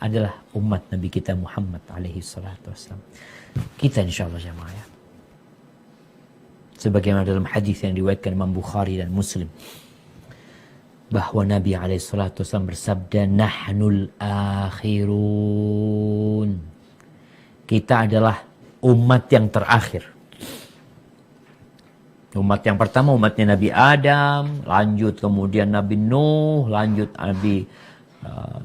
adalah umat Nabi kita Muhammad alaihi salatu wassalam. Kita insyaallah jamaah ya. Sebagaimana dalam hadis yang diriwayatkan Imam Bukhari dan Muslim. Bahwa Nabi alaihi salatu wassalam bersabda, nahnul akhirun. Kita adalah umat yang terakhir. Umat yang pertama umatnya Nabi Adam, lanjut kemudian Nabi Nuh, lanjut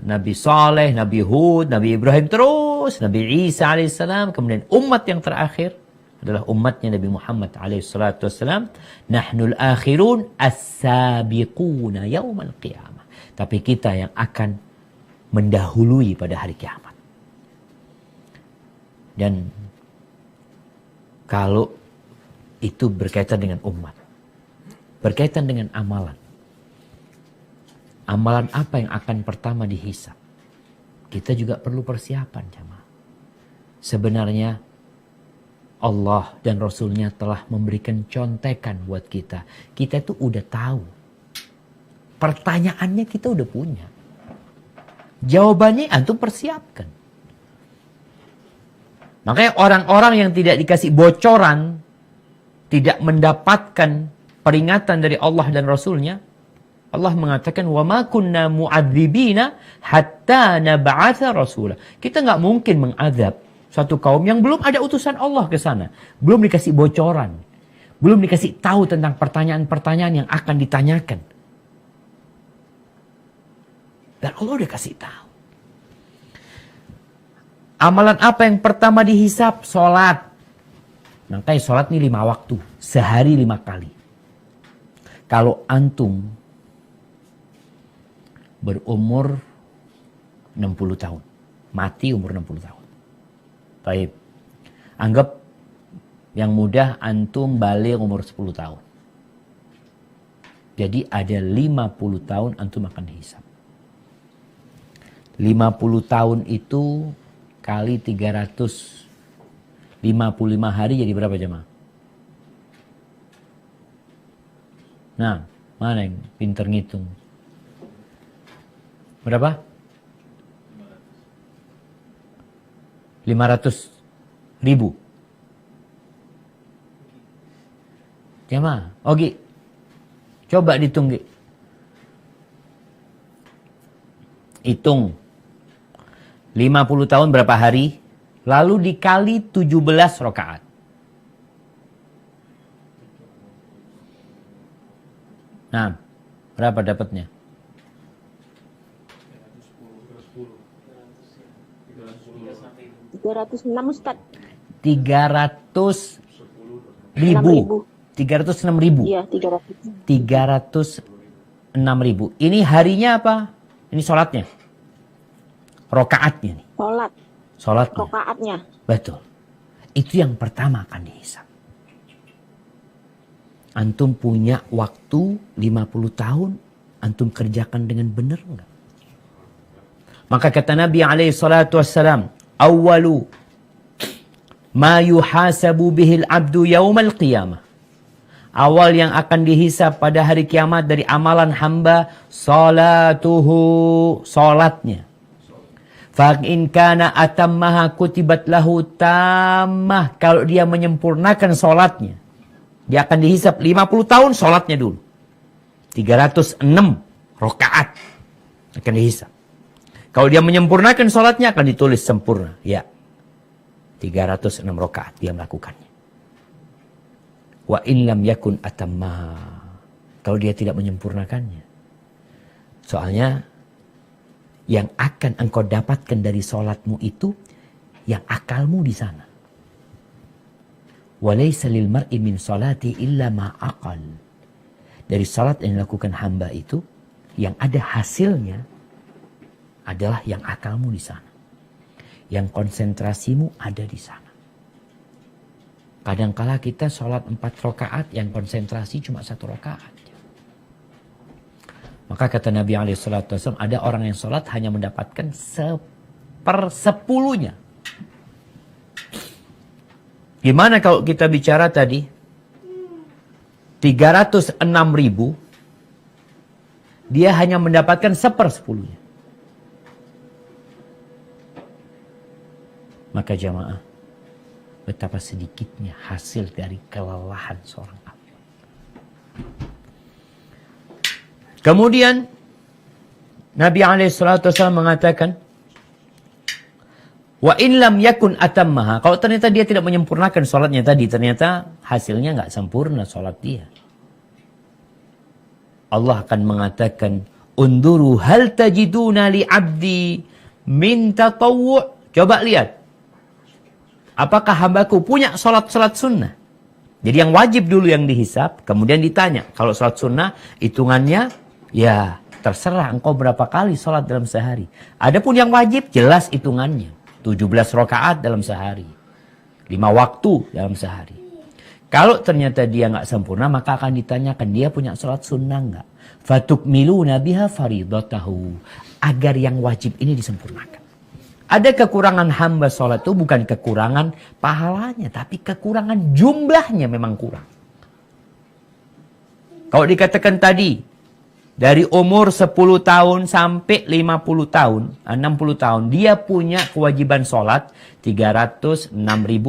Nabi Saleh, Nabi Hud, Nabi Ibrahim, terus Nabi Isa alaihissalam. Kemudian umat yang terakhir adalah umatnya Nabi Muhammad alaihissalam. Nahnul akhirun as-sabiquna yaumal qiyamah. Tapi kita yang akan mendahului pada hari kiamat. Dan kalau itu berkaitan dengan umat, berkaitan dengan amalan. Amalan apa yang akan pertama dihisab? Kita juga perlu persiapan, jemaah. Sebenarnya Allah dan Rasulnya telah memberikan contekan buat kita. Kita itu udah tahu. Pertanyaannya kita udah punya. Jawabannya antum persiapkan. Makanya orang-orang yang tidak dikasih bocoran, tidak mendapatkan peringatan dari Allah dan Rasulnya, Allah mengatakan, وَمَا كُنَّا مُعَذِّبِينَ حَتَّى نَبْعَثَ رَسُولًا. Kita nggak mungkin mengazab satu kaum yang belum ada utusan Allah ke sana. Belum dikasih bocoran. Belum dikasih tahu tentang pertanyaan-pertanyaan yang akan ditanyakan. Dan Allah udah kasih tahu. Amalan apa yang pertama dihisab? Sholat. Makanya sholat ini 5 waktu. Sehari 5 kali. Kalau antum berumur 60 tahun. Mati umur 60 tahun. Baik. Anggap yang mudah antum balik umur 10 tahun. Jadi ada 50 tahun antum akan dihisab. 50 tahun itu kali 355 hari jadi berapa jemaah? Nah, mana yang pinter ngitung? Berapa? 500.000. Jemaah, Ogi. Coba dihitung, Gi. Hitung. 50 tahun berapa hari? Lalu dikali 17 rakaat. Nah, berapa dapatnya? 306 Ustaz. 300.000. 306.000. Iya, 300. 306.000. Ini harinya apa? Ini sholatnya. Rokaatnya nih. Sholatnya. Rokaatnya. Betul. Itu yang pertama akan dihisab. Antum punya waktu 50 tahun Antum kerjakan dengan benar enggak? Maka kata Nabi SAW, awwalu ma yuhasabu bihil abdu yaumal qiyamah. Awal yang akan dihisab pada hari kiamat dari amalan hamba, salatuhu, salatnya. Fa in kana atammaha kutibat lahu tammah. Kalau dia menyempurnakan salatnya, dia akan dihisab 50 tahun salatnya dulu. 306 rakaat akan dihisab. Kalau dia menyempurnakan salatnya akan ditulis sempurna. Ya. 306 rakaat dia melakukannya. Wa in lam yakun atamma. Kalau dia tidak menyempurnakannya. Soalnya yang akan engkau dapatkan dari salatmu itu yang akalmu di sana. Wa laysa lil mar'i min salati illa ma aqal. Dari salat yang dilakukan hamba itu yang ada hasilnya adalah yang akalmu di sana. Yang konsentrasimu ada di sana. Kadangkala kita sholat 4 rakaat yang konsentrasi cuma 1 rakaat. Maka kata Nabi SAW, ada orang yang sholat hanya mendapatkan 1/10-nya. Gimana kalau kita bicara tadi 306.000, dia hanya mendapatkan 1/10-nya. Maka jamaah, betapa sedikitnya hasil dari kelelahan seorang hamba. Kemudian Nabi SAW mengatakan, wa in lam yakun atammaha. Kalau ternyata dia tidak menyempurnakan sholatnya tadi, ternyata hasilnya nggak sempurna sholat dia. Allah akan mengatakan, unduru hal tajiduna li abdi min tatawwu'. Coba lihat. Apakah hambaku punya sholat-sholat sunnah? Jadi yang wajib dulu yang dihisab, kemudian ditanya. Kalau sholat sunnah, hitungannya, ya terserah engkau berapa kali sholat dalam sehari. Adapun yang wajib, jelas hitungannya. 17 rakaat dalam sehari. 5 waktu dalam sehari. Kalau ternyata dia nggak sempurna, maka akan ditanyakan, dia punya sholat sunnah nggak? Fatukmiluna biha faridatahu. Agar yang wajib ini disempurnakan. Ada kekurangan hamba sholat itu bukan kekurangan pahalanya, tapi kekurangan jumlahnya memang kurang. Kalau dikatakan tadi, dari umur 10 tahun sampai 50 tahun, 60 tahun, dia punya kewajiban sholat 306.000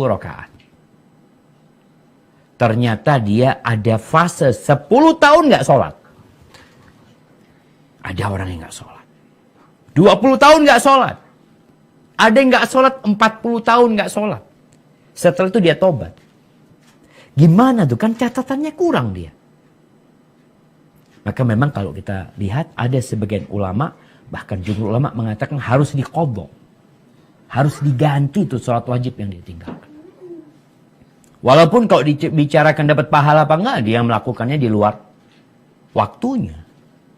rakaat. Ternyata dia ada fase 10 tahun nggak sholat. Ada orang yang nggak sholat. 20 tahun nggak sholat. Ada yang nggak sholat 40 tahun nggak sholat. Setelah itu dia tobat. Gimana tuh? Kan catatannya kurang dia. Maka memang kalau kita lihat ada sebagian ulama, bahkan jumhur ulama mengatakan harus diqadha. Harus diganti tuh sholat wajib yang dia tinggalkan. Walaupun kalau dibicarakan dapat pahala apa enggak, dia melakukannya di luar waktunya.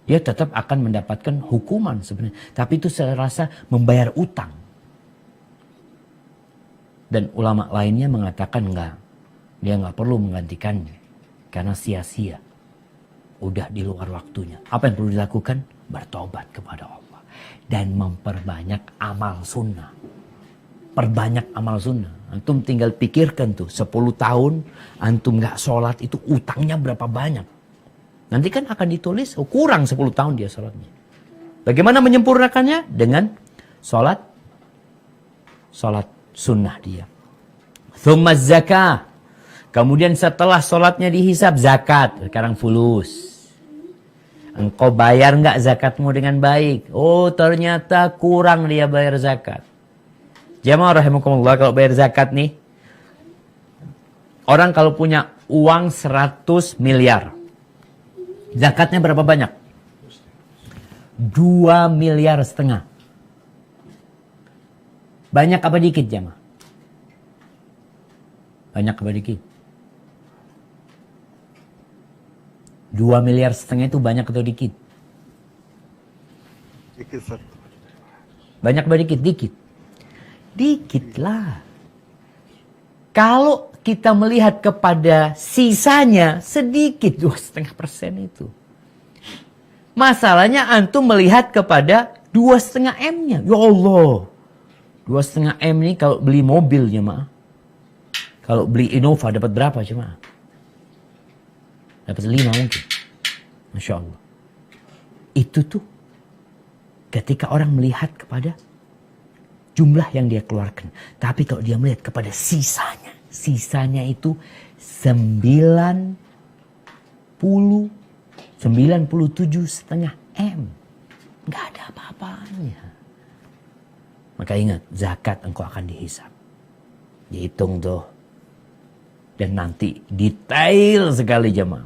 Dia tetap akan mendapatkan hukuman sebenarnya. Tapi itu saya rasa membayar utang. Dan ulama lainnya mengatakan enggak. Dia enggak perlu menggantikannya. Karena sia-sia. Udah di luar waktunya. Apa yang perlu dilakukan? Bertobat kepada Allah. Dan memperbanyak amal sunnah. Perbanyak amal sunnah. Antum tinggal pikirkan tuh. 10 tahun antum enggak sholat itu utangnya berapa banyak. Nanti kan akan ditulis kurang 10 tahun dia sholatnya. Bagaimana menyempurnakannya? Dengan sholat sunnah dia. Thumma zakah. Kemudian setelah sholatnya dihisab zakat. Sekarang fulus. Engkau bayar nggak zakatmu dengan baik? Oh ternyata kurang dia bayar zakat. Jamaah rahimakumullah, kalau bayar zakat nih. Orang kalau punya uang 100 miliar. Zakatnya berapa banyak? 2,5 miliar. Banyak apa dikit jamaah? Banyak apa dikit? 2,5 miliar itu banyak atau dikit? Dikit, Ustaz. Banyak apa dikit? Dikit. Dikit lah. Kalau kita melihat kepada sisanya sedikit, 2,5% itu. Masalahnya antum melihat kepada 2,5 M-nya. Ya Allah. 2,5 M ini kalau beli mobil jemaah. Kalau beli Innova dapat berapa jemaah? Dapat 5 mungkin. Masya Allah. Itu tuh ketika orang melihat kepada jumlah yang dia keluarkan. Tapi kalau dia melihat kepada sisanya. Sisanya itu 97,5 M. Nggak ada apa-apanya. Maka ingat, zakat engkau akan dihisab. Dihitung tuh. Dan nanti detail sekali jemaah.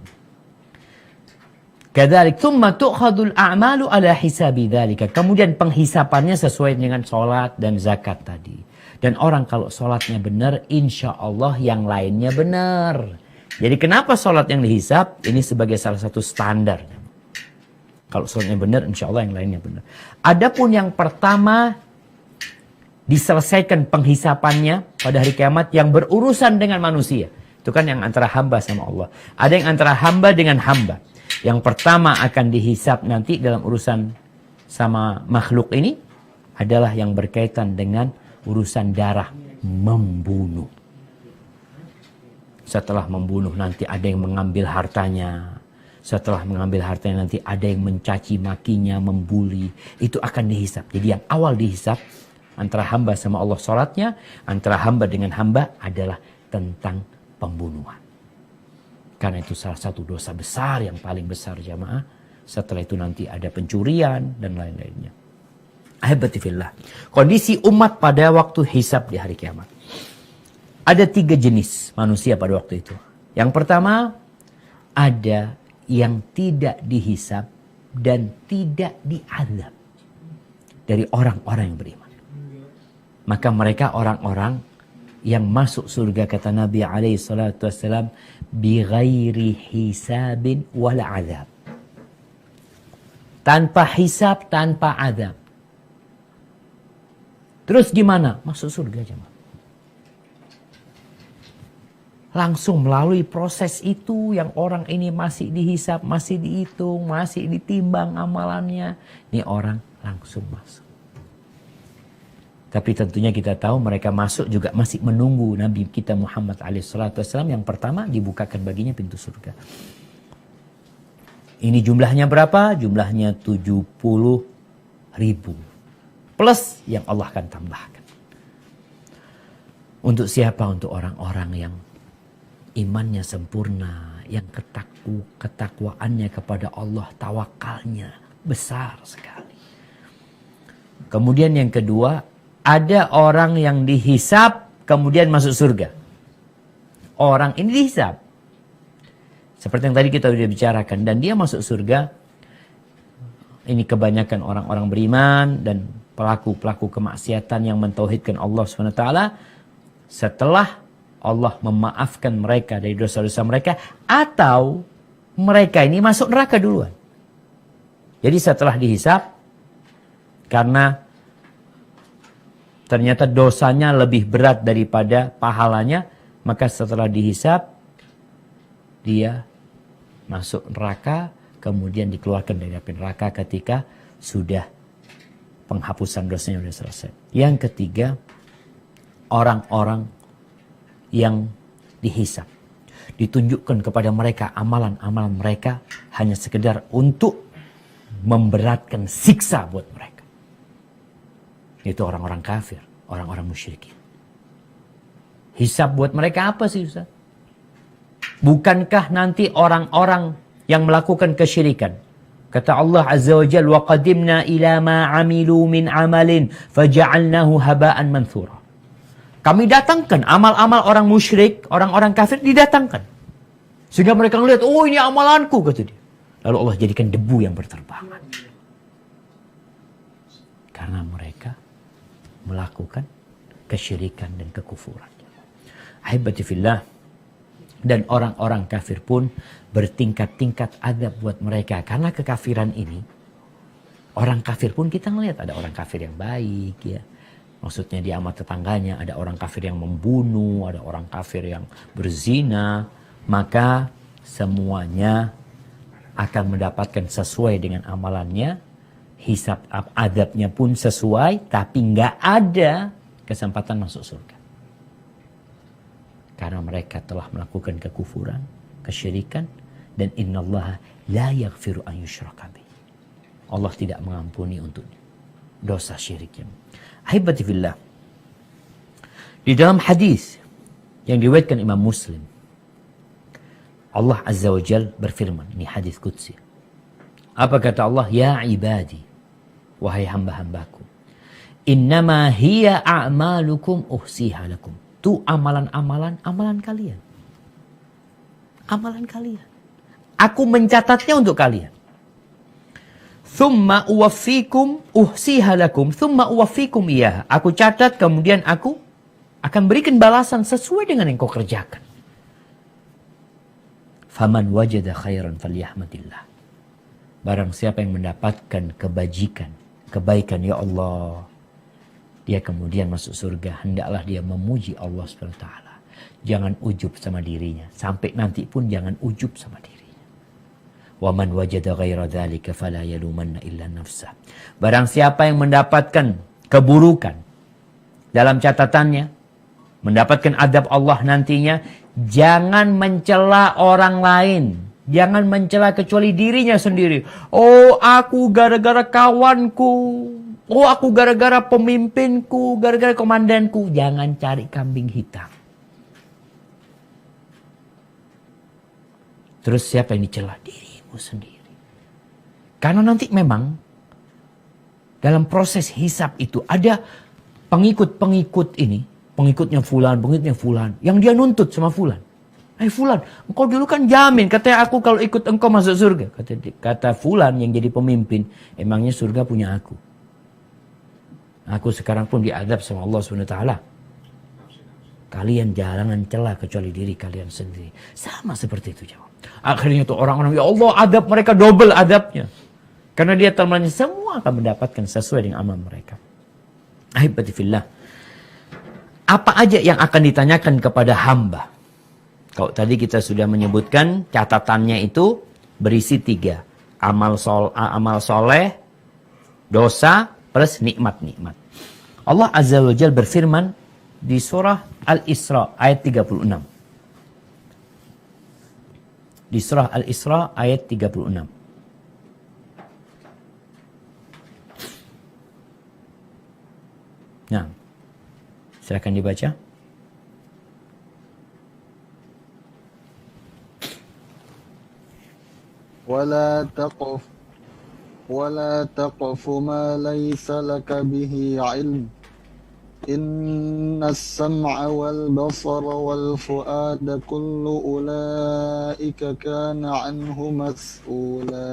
Kadzalik tsumma tu'khadul a'malu ala hisabi dzalika. Kemudian penghisapannya sesuai dengan salat dan zakat tadi. Dan orang kalau salatnya benar, insya Allah yang lainnya benar. Jadi kenapa salat yang dihisab? Ini sebagai salah satu standar. Kalau salatnya benar, insya Allah yang lainnya benar. Adapun yang pertama diselesaikan penghisapannya pada hari kiamat yang berurusan dengan manusia. Itu kan yang antara hamba sama Allah. Ada yang antara hamba dengan hamba. Yang pertama akan dihisap nanti dalam urusan sama makhluk ini adalah yang berkaitan dengan urusan darah, membunuh. Setelah membunuh nanti ada yang mengambil hartanya. Setelah mengambil hartanya nanti ada yang mencaci makinya, membuli. Itu akan dihisap. Jadi yang awal dihisap antara hamba sama Allah salatnya, antara hamba dengan hamba adalah tentang pembunuhan. Karena itu salah satu dosa besar yang paling besar jamaah. Setelah itu nanti ada pencurian dan lain-lainnya. Ahibati fillah. Kondisi umat pada waktu hisab di hari kiamat. Ada 3 jenis manusia pada waktu itu. Yang pertama, ada yang tidak dihisab dan tidak diazab dari orang-orang yang beriman. Maka mereka orang-orang yang masuk surga kata Nabi alaihi salatu wassalam bighairi hisabin wala azab. Tanpa hisab, tanpa azab. Terus gimana? Masuk surga jemaah. Langsung melalui proses itu yang orang ini masih dihisab, masih dihitung, masih ditimbang amalannya. Ini orang langsung masuk. Tapi tentunya kita tahu mereka masuk juga masih menunggu Nabi kita Muhammad SAW yang pertama dibukakan baginya pintu surga. Ini jumlahnya berapa? Jumlahnya 70.000. Plus yang Allah akan tambahkan. Untuk siapa? Untuk orang-orang yang imannya sempurna. Yang ketakwaannya kepada Allah, tawakalnya besar sekali. Kemudian yang kedua, ada orang yang dihisab kemudian masuk surga. Orang ini dihisab. Seperti yang tadi kita sudah bicarakan. Dan dia masuk surga. Ini kebanyakan orang-orang beriman dan pelaku-pelaku kemaksiatan yang mentauhidkan Allah SWT. Setelah Allah memaafkan mereka dari dosa-dosa mereka. Atau mereka ini masuk neraka duluan. Jadi setelah dihisab. Karena ternyata dosanya lebih berat daripada pahalanya. Maka setelah dihisab, dia masuk neraka. Kemudian dikeluarkan dari api neraka ketika sudah penghapusan dosanya sudah selesai. Yang ketiga, orang-orang yang dihisab. Ditunjukkan kepada mereka amalan-amalan mereka hanya sekedar untuk memberatkan siksa buat mereka. Itu orang-orang kafir, orang-orang musyrikin. Hisab buat mereka apa sih Ustaz? Bukankah nanti orang-orang yang melakukan kesyirikan? Kata Allah Azza wa Jalla, wa qadimna ila ma amilu min amalin faja'alnahu haba'an manthura. Kami datangkan amal-amal orang musyrik, orang-orang kafir didatangkan. Sehingga mereka melihat, oh ini amalanku kata dia. Lalu Allah jadikan debu yang berterbangan. Karena mereka melakukan kesyirikan dan kekufuran. Ahibati fillah. Dan orang-orang kafir pun bertingkat-tingkat azab buat mereka. Karena kekafiran ini, orang kafir pun kita melihat ada orang kafir yang baik ya. Maksudnya di amat tetangganya, ada orang kafir yang membunuh, ada orang kafir yang berzina. Maka semuanya akan mendapatkan sesuai dengan amalannya, hisab adabnya pun sesuai, tapi nggak ada kesempatan masuk surga. Karena mereka telah melakukan kekufuran, kesyirikan, dan innallaha la yaghfiru an yushraka bih. Allah tidak mengampuni untuk dosa syiriknya. Ahibati fillah. Di dalam hadis yang diriwayatkan Imam Muslim, Allah Azza wa Jal berfirman, ini hadis qudsi. Apa kata Allah? Ya ibadi, wahai hamba-hambaku, innama hiya a'malukum uhsiha lakum. Itu amalan kalian. Amalan kalian. Aku mencatatnya untuk kalian. Thumma uwaffikum uhsiha lakum, thumma uwaffikum iyaha. Aku catat, kemudian aku akan berikan balasan sesuai dengan yang kau kerjakan. Faman wajada khairan falyahmadillah. Barang siapa yang mendapatkan kebaikan ya Allah, dia kemudian masuk surga, hendaklah dia memuji Allah SWT. Jangan ujub sama dirinya. Sampai nanti pun jangan ujub sama dirinya. Wa man wajada ghaira dzalika fala yalumanna illa nafsah. Barang siapa yang mendapatkan keburukan dalam catatannya, mendapatkan adab Allah nantinya, jangan mencela orang lain. Jangan mencela kecuali dirinya sendiri. Oh, aku gara-gara kawanku. Oh, aku gara-gara pemimpinku, gara-gara komandanku. Jangan cari kambing hitam. Terus siapa yang dicela? Dirimu sendiri. Karena nanti memang dalam proses hisab itu ada pengikut-pengikut ini. Pengikutnya fulan, yang dia nuntut sama fulan. Fulan, engkau dulu kan jamin, katanya aku kalau ikut engkau masuk surga. Kata fulan yang jadi pemimpin, emangnya surga punya aku. Aku sekarang pun diadab sama Allah SWT. Kalian jangan celah kecuali diri kalian sendiri. Sama seperti itu jawab. Akhirnya tuh orang-orang, ya Allah, adab mereka double adabnya. Karena dia temannya semua akan mendapatkan sesuai dengan amal mereka. Ahibati fillah. Apa aja yang akan ditanyakan kepada hamba? Kalau tadi kita sudah menyebutkan catatannya itu berisi 3. Amal soleh, dosa, plus nikmat-nikmat. Allah Azza wa Jalla berfirman di surah Al-Isra ayat 36. Di surah Al-Isra ayat 36. Nah, silakan dibaca. ولا تقف ما ليس لك به علم إن السمع والبصر والفؤاد كل أولئك كان عنه مسؤولا.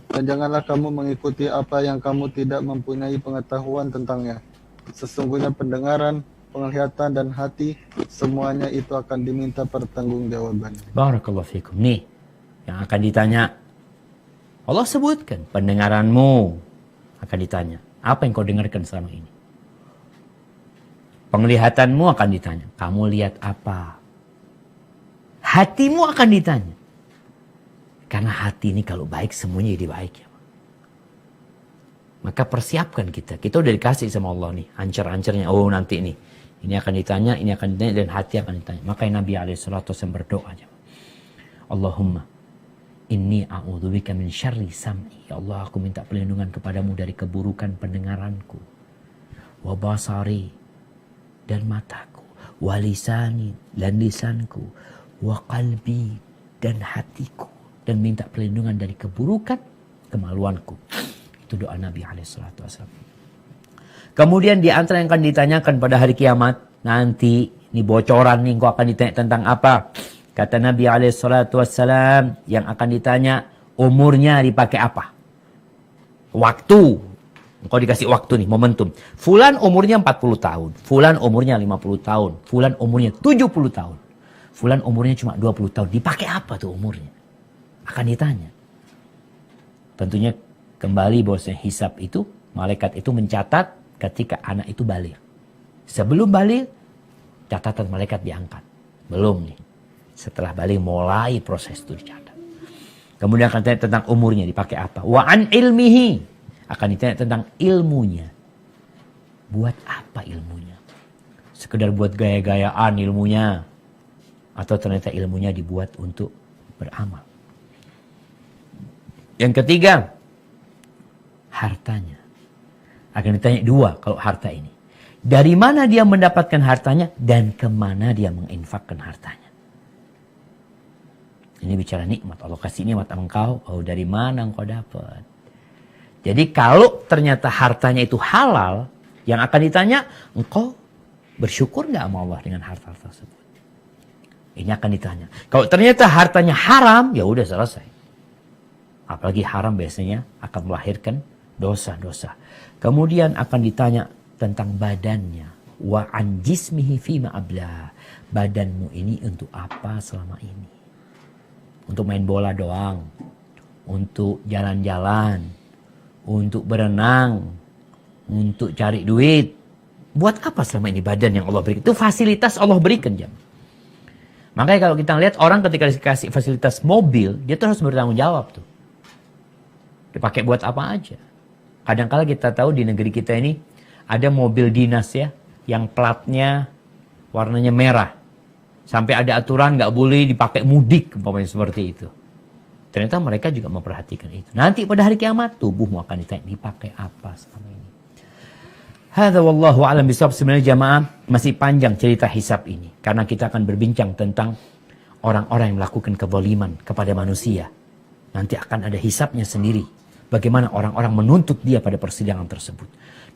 Dan janganlah kamu mengikuti apa yang kamu tidak mempunyai pengetahuan tentangnya. Sesungguhnya pendengaran, penglihatan, dan hati, semuanya itu akan diminta pertanggungjawaban. Barakallahu fikum. Nih, yang akan ditanya. Allah sebutkan, pendengaranmu akan ditanya. Apa yang kau dengarkan selama ini? Penglihatanmu akan ditanya. Kamu lihat apa? Hatimu akan ditanya. Karena hati ini kalau baik, semuanya jadi baik ya. Maka persiapkan kita. Kita udah dikasih sama Allah nih. Ancer-ancernya. Oh nanti nih. Ini akan ditanya, ini akan ditanya, dan hati akan ditanya. Maka Nabi SAW berdoa. Allahumma inni a'udzubika min syarri sam'i. Ya Allah, aku minta perlindungan kepadamu dari keburukan pendengaranku. Wa basari, dan mataku. Wa lisani, dan lisanku. Wa qalbi, dan hatiku. Dan minta perlindungan dari keburukan kemaluanku. Itu doa Nabi SAW. Kemudian di antara yang akan ditanyakan pada hari kiamat. Nanti, ini bocoran nih, kau akan ditanya tentang apa? Kata Nabi SAW, yang akan ditanya, umurnya dipakai apa? Waktu. Engkau dikasih waktu nih, momentum. Fulan umurnya 40 tahun. Fulan umurnya 50 tahun. Fulan umurnya 70 tahun. Fulan umurnya cuma 20 tahun. Dipakai apa tuh umurnya? Akan ditanya. Tentunya kembali bahwasanya hisab itu, malaikat itu mencatat ketika anak itu balik. Sebelum balik, catatan malaikat diangkat. Belum nih. Setelah balik mulai proses itu dicatat. Kemudian akan ditanya tentang umurnya, dipakai apa. Wa an ilmihi, akan ditanya tentang ilmunya. Buat apa ilmunya? Sekedar buat gaya-gayaan ilmunya, atau ternyata ilmunya dibuat untuk beramal. Yang ketiga, hartanya. Akan ditanya dua kalau harta ini. Dari mana dia mendapatkan hartanya dan kemana dia menginfakkan hartanya. Ini bicara nikmat. Allah kasih nikmat sama engkau. Oh, dari mana engkau dapat? Jadi kalau ternyata hartanya itu halal, yang akan ditanya, engkau bersyukur nggak sama Allah dengan harta tersebut? Ini akan ditanya. Kalau ternyata hartanya haram, ya udah selesai. Apalagi haram biasanya akan melahirkan dosa-dosa. Kemudian akan ditanya tentang badannya. Wa an jismihi fima abla. Badanmu ini untuk apa selama ini? Untuk main bola doang. Untuk jalan-jalan. Untuk berenang. Untuk cari duit. Buat apa selama ini badan yang Allah berikan? Itu fasilitas Allah berikan, jam. Makanya kalau kita lihat orang ketika dikasih fasilitas mobil, dia tuh harus bertanggung jawab tuh. Dipakai buat apa aja. Kadang-kala kita tahu di negeri kita ini ada mobil dinas ya, yang platnya warnanya merah. Sampai ada aturan nggak boleh dipakai mudik, umpamanya seperti itu. Ternyata mereka juga memperhatikan itu. Nanti pada hari kiamat, tubuhmu akan ditanya, dipakai apa selama ini. Hadza wallahu a'lam bishawab. Sebenarnya jamaah masih panjang cerita hisab ini. Karena kita akan berbincang tentang orang-orang yang melakukan kezaliman kepada manusia. Nanti akan ada hisabnya sendiri. Bagaimana orang-orang menuntut dia pada persidangan tersebut.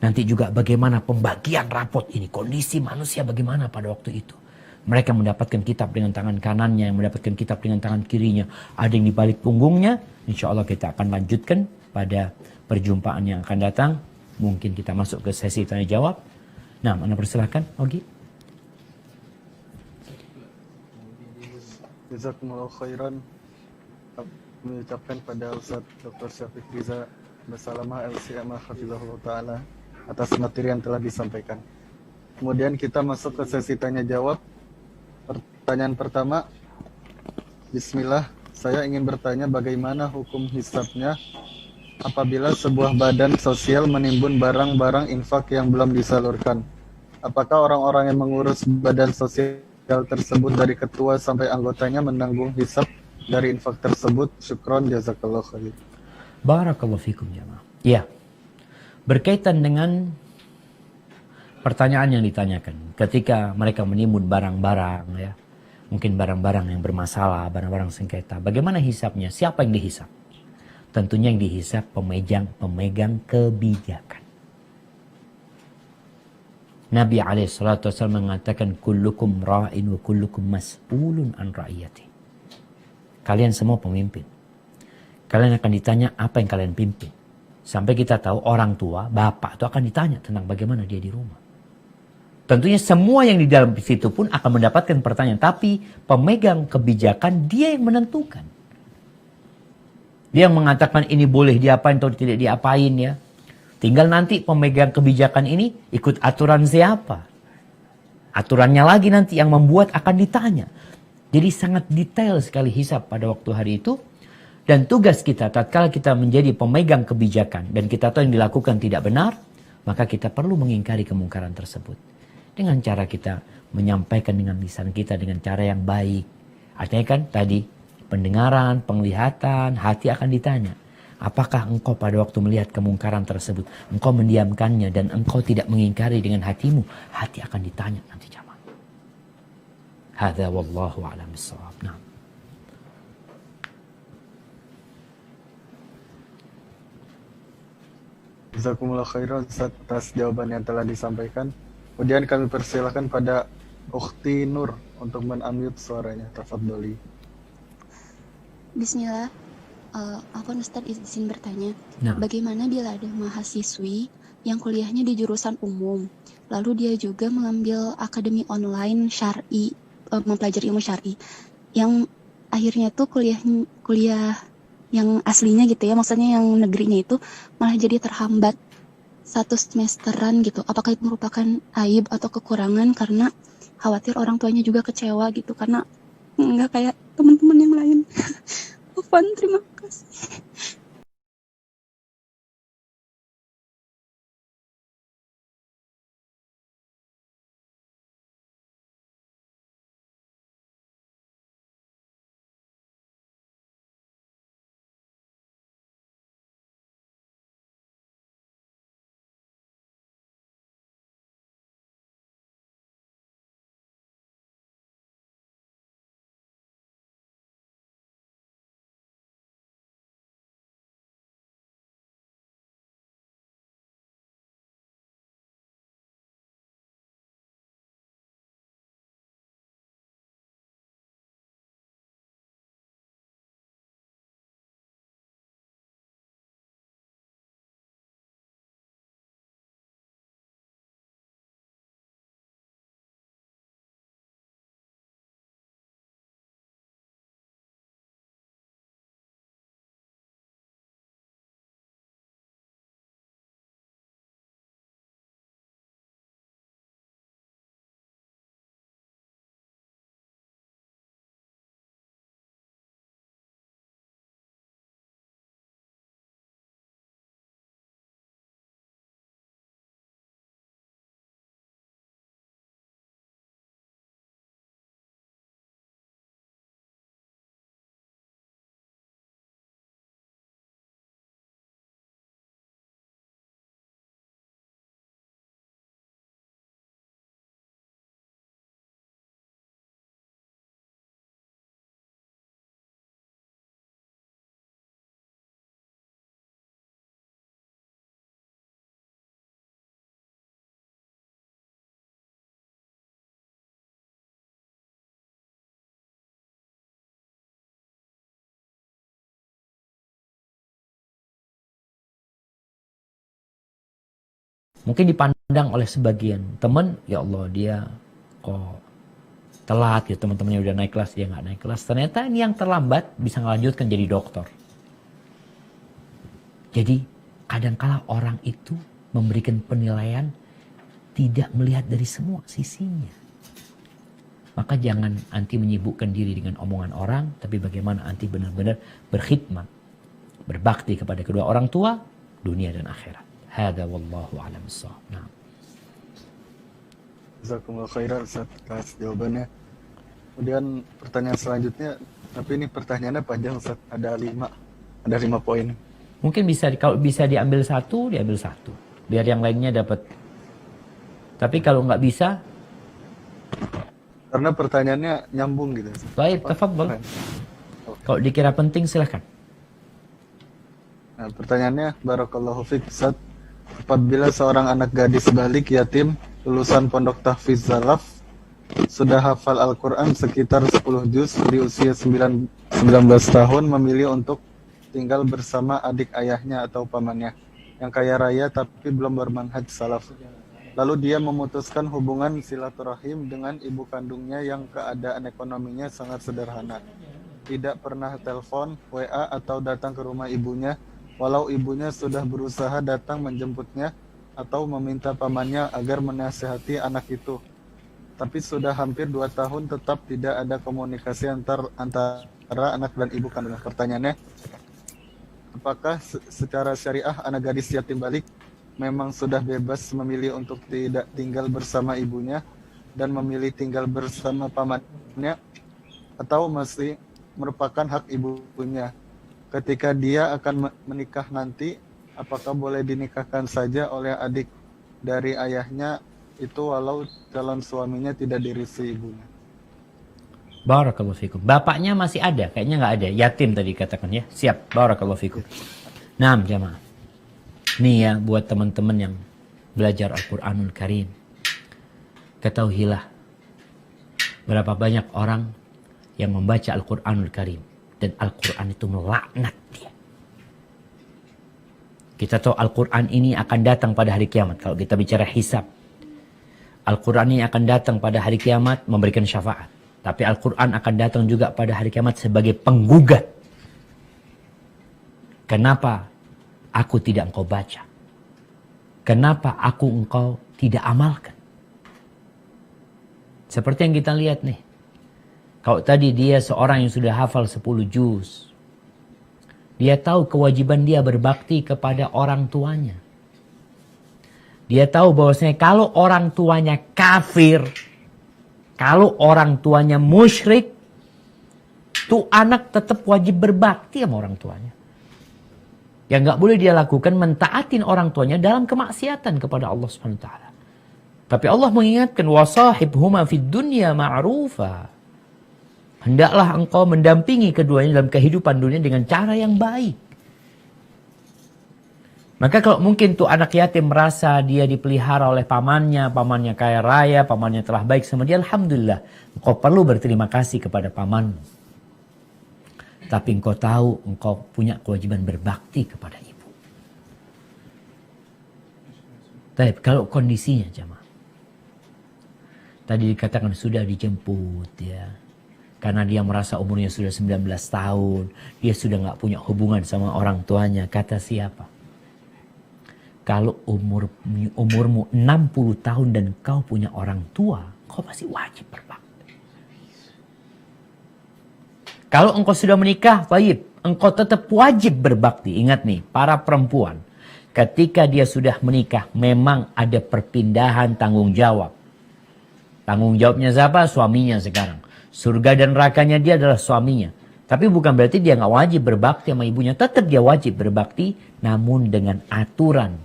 Nanti juga bagaimana pembagian rapot ini. Kondisi manusia bagaimana pada waktu itu. Mereka mendapatkan kitab dengan tangan kanannya. Yang mendapatkan kitab dengan tangan kirinya. Ada yang di balik punggungnya. Insya Allah kita akan lanjutkan pada perjumpaan yang akan datang. Mungkin kita masuk ke sesi tanya jawab. Nah, Anda persilahkan, Ogi. Jazakumullah khairan. Mengucapkan pada Ustaz Dr. Syafiq Riza Basalamah LCMA Hafizahullah Ta'ala atas materi yang telah disampaikan. Kemudian kita masuk ke sesi tanya jawab. Pertanyaan pertama, Bismillah, saya ingin bertanya bagaimana hukum hisabnya apabila sebuah badan sosial menimbun barang-barang infak yang belum disalurkan. Apakah orang-orang yang mengurus badan sosial tersebut dari ketua sampai anggotanya menanggung hisab dari infak tersebut? Syukron, jazakallah khair. Barakallahu fikum jamaah. Ya. Berkaitan dengan pertanyaan yang ditanyakan. Ketika mereka menimbun barang-barang ya. Mungkin barang-barang yang bermasalah, barang-barang sengketa. Bagaimana hisabnya? Siapa yang dihisab? Tentunya yang dihisab pemegang kebijakan. Nabi SAW mengatakan kullukum ra'in wa kullukum mas'ulun an ra'iyati. Kalian semua pemimpin. Kalian akan ditanya apa yang kalian pimpin. Sampai kita tahu orang tua, bapak itu akan ditanya tentang bagaimana dia di rumah. Tentunya semua yang di dalam situ pun akan mendapatkan pertanyaan. Tapi pemegang kebijakan dia yang menentukan. Dia yang mengatakan ini boleh diapain atau tidak diapain ya. Tinggal nanti pemegang kebijakan ini ikut aturan siapa. Aturannya lagi nanti yang membuat akan ditanya. Jadi sangat detail sekali hisab pada waktu hari itu. Dan tugas kita tatkala kita menjadi pemegang kebijakan dan kita tahu yang dilakukan tidak benar, maka kita perlu mengingkari kemungkaran tersebut. Dengan cara kita menyampaikan dengan lisan kita dengan cara yang baik. Artinya kan tadi pendengaran, penglihatan, hati akan ditanya. Apakah engkau pada waktu melihat kemungkaran tersebut, engkau mendiamkannya dan engkau tidak mengingkari dengan hatimu, hati akan ditanya nanti jamaah. Hadza wallahu a'lam bishawab. Nah. Jazakumullah khairan atas jawaban yang telah disampaikan. Kemudian kami persilakan pada Ukhti Nur untuk men-unmute suaranya. Tafadholi. Bismillah, aku Ustaz izin bertanya, Nah. bagaimana bila ada mahasiswi yang kuliahnya di jurusan umum, lalu dia juga mengambil akademi online syar'i, mempelajari ilmu syar'i, yang akhirnya tuh kuliah yang aslinya gitu ya, maksudnya yang negerinya itu malah jadi terhambat 1 semesteran gitu. Apakah itu merupakan aib atau kekurangan karena khawatir orang tuanya juga kecewa gitu karena nggak kayak teman-teman yang lain. Afwan, terima kasih. Mungkin dipandang oleh sebagian teman, ya Allah dia kok telat ya, teman-temannya udah naik kelas, dia nggak naik kelas. Ternyata ini yang terlambat bisa melanjutkan jadi dokter. Jadi kadangkala orang itu memberikan penilaian tidak melihat dari semua sisinya. Maka jangan anti menyibukkan diri dengan omongan orang, tapi bagaimana anti benar-benar berkhidmat, berbakti kepada kedua orang tua, dunia dan akhirat. Hada wallahu a'lam bissawab. Nah. Jazakumullah khairan Ustaz atas jawabannya. Kemudian pertanyaan selanjutnya, tapi ini pertanyaannya panjang Ustaz, ada 5 poin. Mungkin kalau bisa diambil satu, diambil satu. Biar yang lainnya dapat. Tapi kalau nggak bisa, karena pertanyaannya nyambung gitu. baik, tafadhol. Kalau dikira penting silahkan. Nah, pertanyaannya, Barakallahu fiik Ustaz. Apabila seorang anak gadis balik yatim lulusan pondok tahfiz salaf sudah hafal Al-Quran sekitar 10 juz di usia 19 tahun memilih untuk tinggal bersama adik ayahnya atau pamannya yang kaya raya tapi belum bermanhaj salaf. Lalu dia memutuskan hubungan silaturahim dengan ibu kandungnya yang keadaan ekonominya sangat sederhana. Tidak pernah telepon, WA atau datang ke rumah ibunya, walau ibunya sudah berusaha datang menjemputnya atau meminta pamannya agar menasihati anak itu. Tapi sudah hampir 2 tahun tetap tidak ada komunikasi antara anak dan ibu kandungnya. Pertanyaannya, apakah secara syariah anak gadis yatim balik memang sudah bebas memilih untuk tidak tinggal bersama ibunya dan memilih tinggal bersama pamannya, atau masih merupakan hak ibunya? Ketika dia akan menikah nanti, apakah boleh dinikahkan saja oleh adik dari ayahnya itu walau calon suaminya tidak dirisi ibunya? Barakallahu fikum. Bapaknya masih ada, kayaknya nggak ada. Yatim tadi katakan ya. Siap. Barakallahu fikum. Nah, jamaah. Nih ya buat teman-teman yang belajar Al-Quranul Karim. Ketahuilah berapa banyak orang yang membaca Al-Quranul Karim dan Al-Quran itu melaknat dia. Kita tahu Al-Quran ini akan datang pada hari kiamat. Kalau kita bicara hisab, Al-Quran ini akan datang pada hari kiamat memberikan syafaat. Tapi Al-Quran akan datang juga pada hari kiamat sebagai penggugat. Kenapa aku tidak engkau baca? Kenapa engkau tidak amalkan? Seperti yang kita lihat nih. Kalau tadi dia seorang yang sudah hafal 10 juz. Dia tahu kewajiban dia berbakti kepada orang tuanya. Dia tahu bahwasanya kalau orang tuanya kafir, kalau orang tuanya musyrik, tuh anak tetap wajib berbakti sama orang tuanya. Yang nggak boleh dia lakukan mentaatin orang tuanya dalam kemaksiatan kepada Allah SWT. Tapi Allah mengingatkan wasahibhuma fid dunya ma'rufa. Hendaklah engkau mendampingi keduanya dalam kehidupan dunia dengan cara yang baik. Maka kalau mungkin tuh anak yatim merasa dia dipelihara oleh pamannya kaya raya, pamannya telah baik sama dia, alhamdulillah. Engkau perlu berterima kasih kepada pamanmu. Tapi engkau tahu engkau punya kewajiban berbakti kepada ibu. Tapi kalau kondisinya jemaah, tadi dikatakan sudah dijemput ya. Karena dia merasa umurnya sudah 19 tahun. Dia sudah gak punya hubungan sama orang tuanya. Kata siapa? Kalau umurmu 60 tahun dan kau punya orang tua, kau masih wajib berbakti. Kalau engkau sudah menikah, baik, engkau tetap wajib berbakti. Ingat nih, para perempuan. Ketika dia sudah menikah, memang ada perpindahan tanggung jawab. Tanggung jawabnya siapa? Suaminya sekarang. Surga dan nerakanya dia adalah suaminya. Tapi bukan berarti dia nggak wajib berbakti sama ibunya. Tetap dia wajib berbakti. Namun dengan aturan.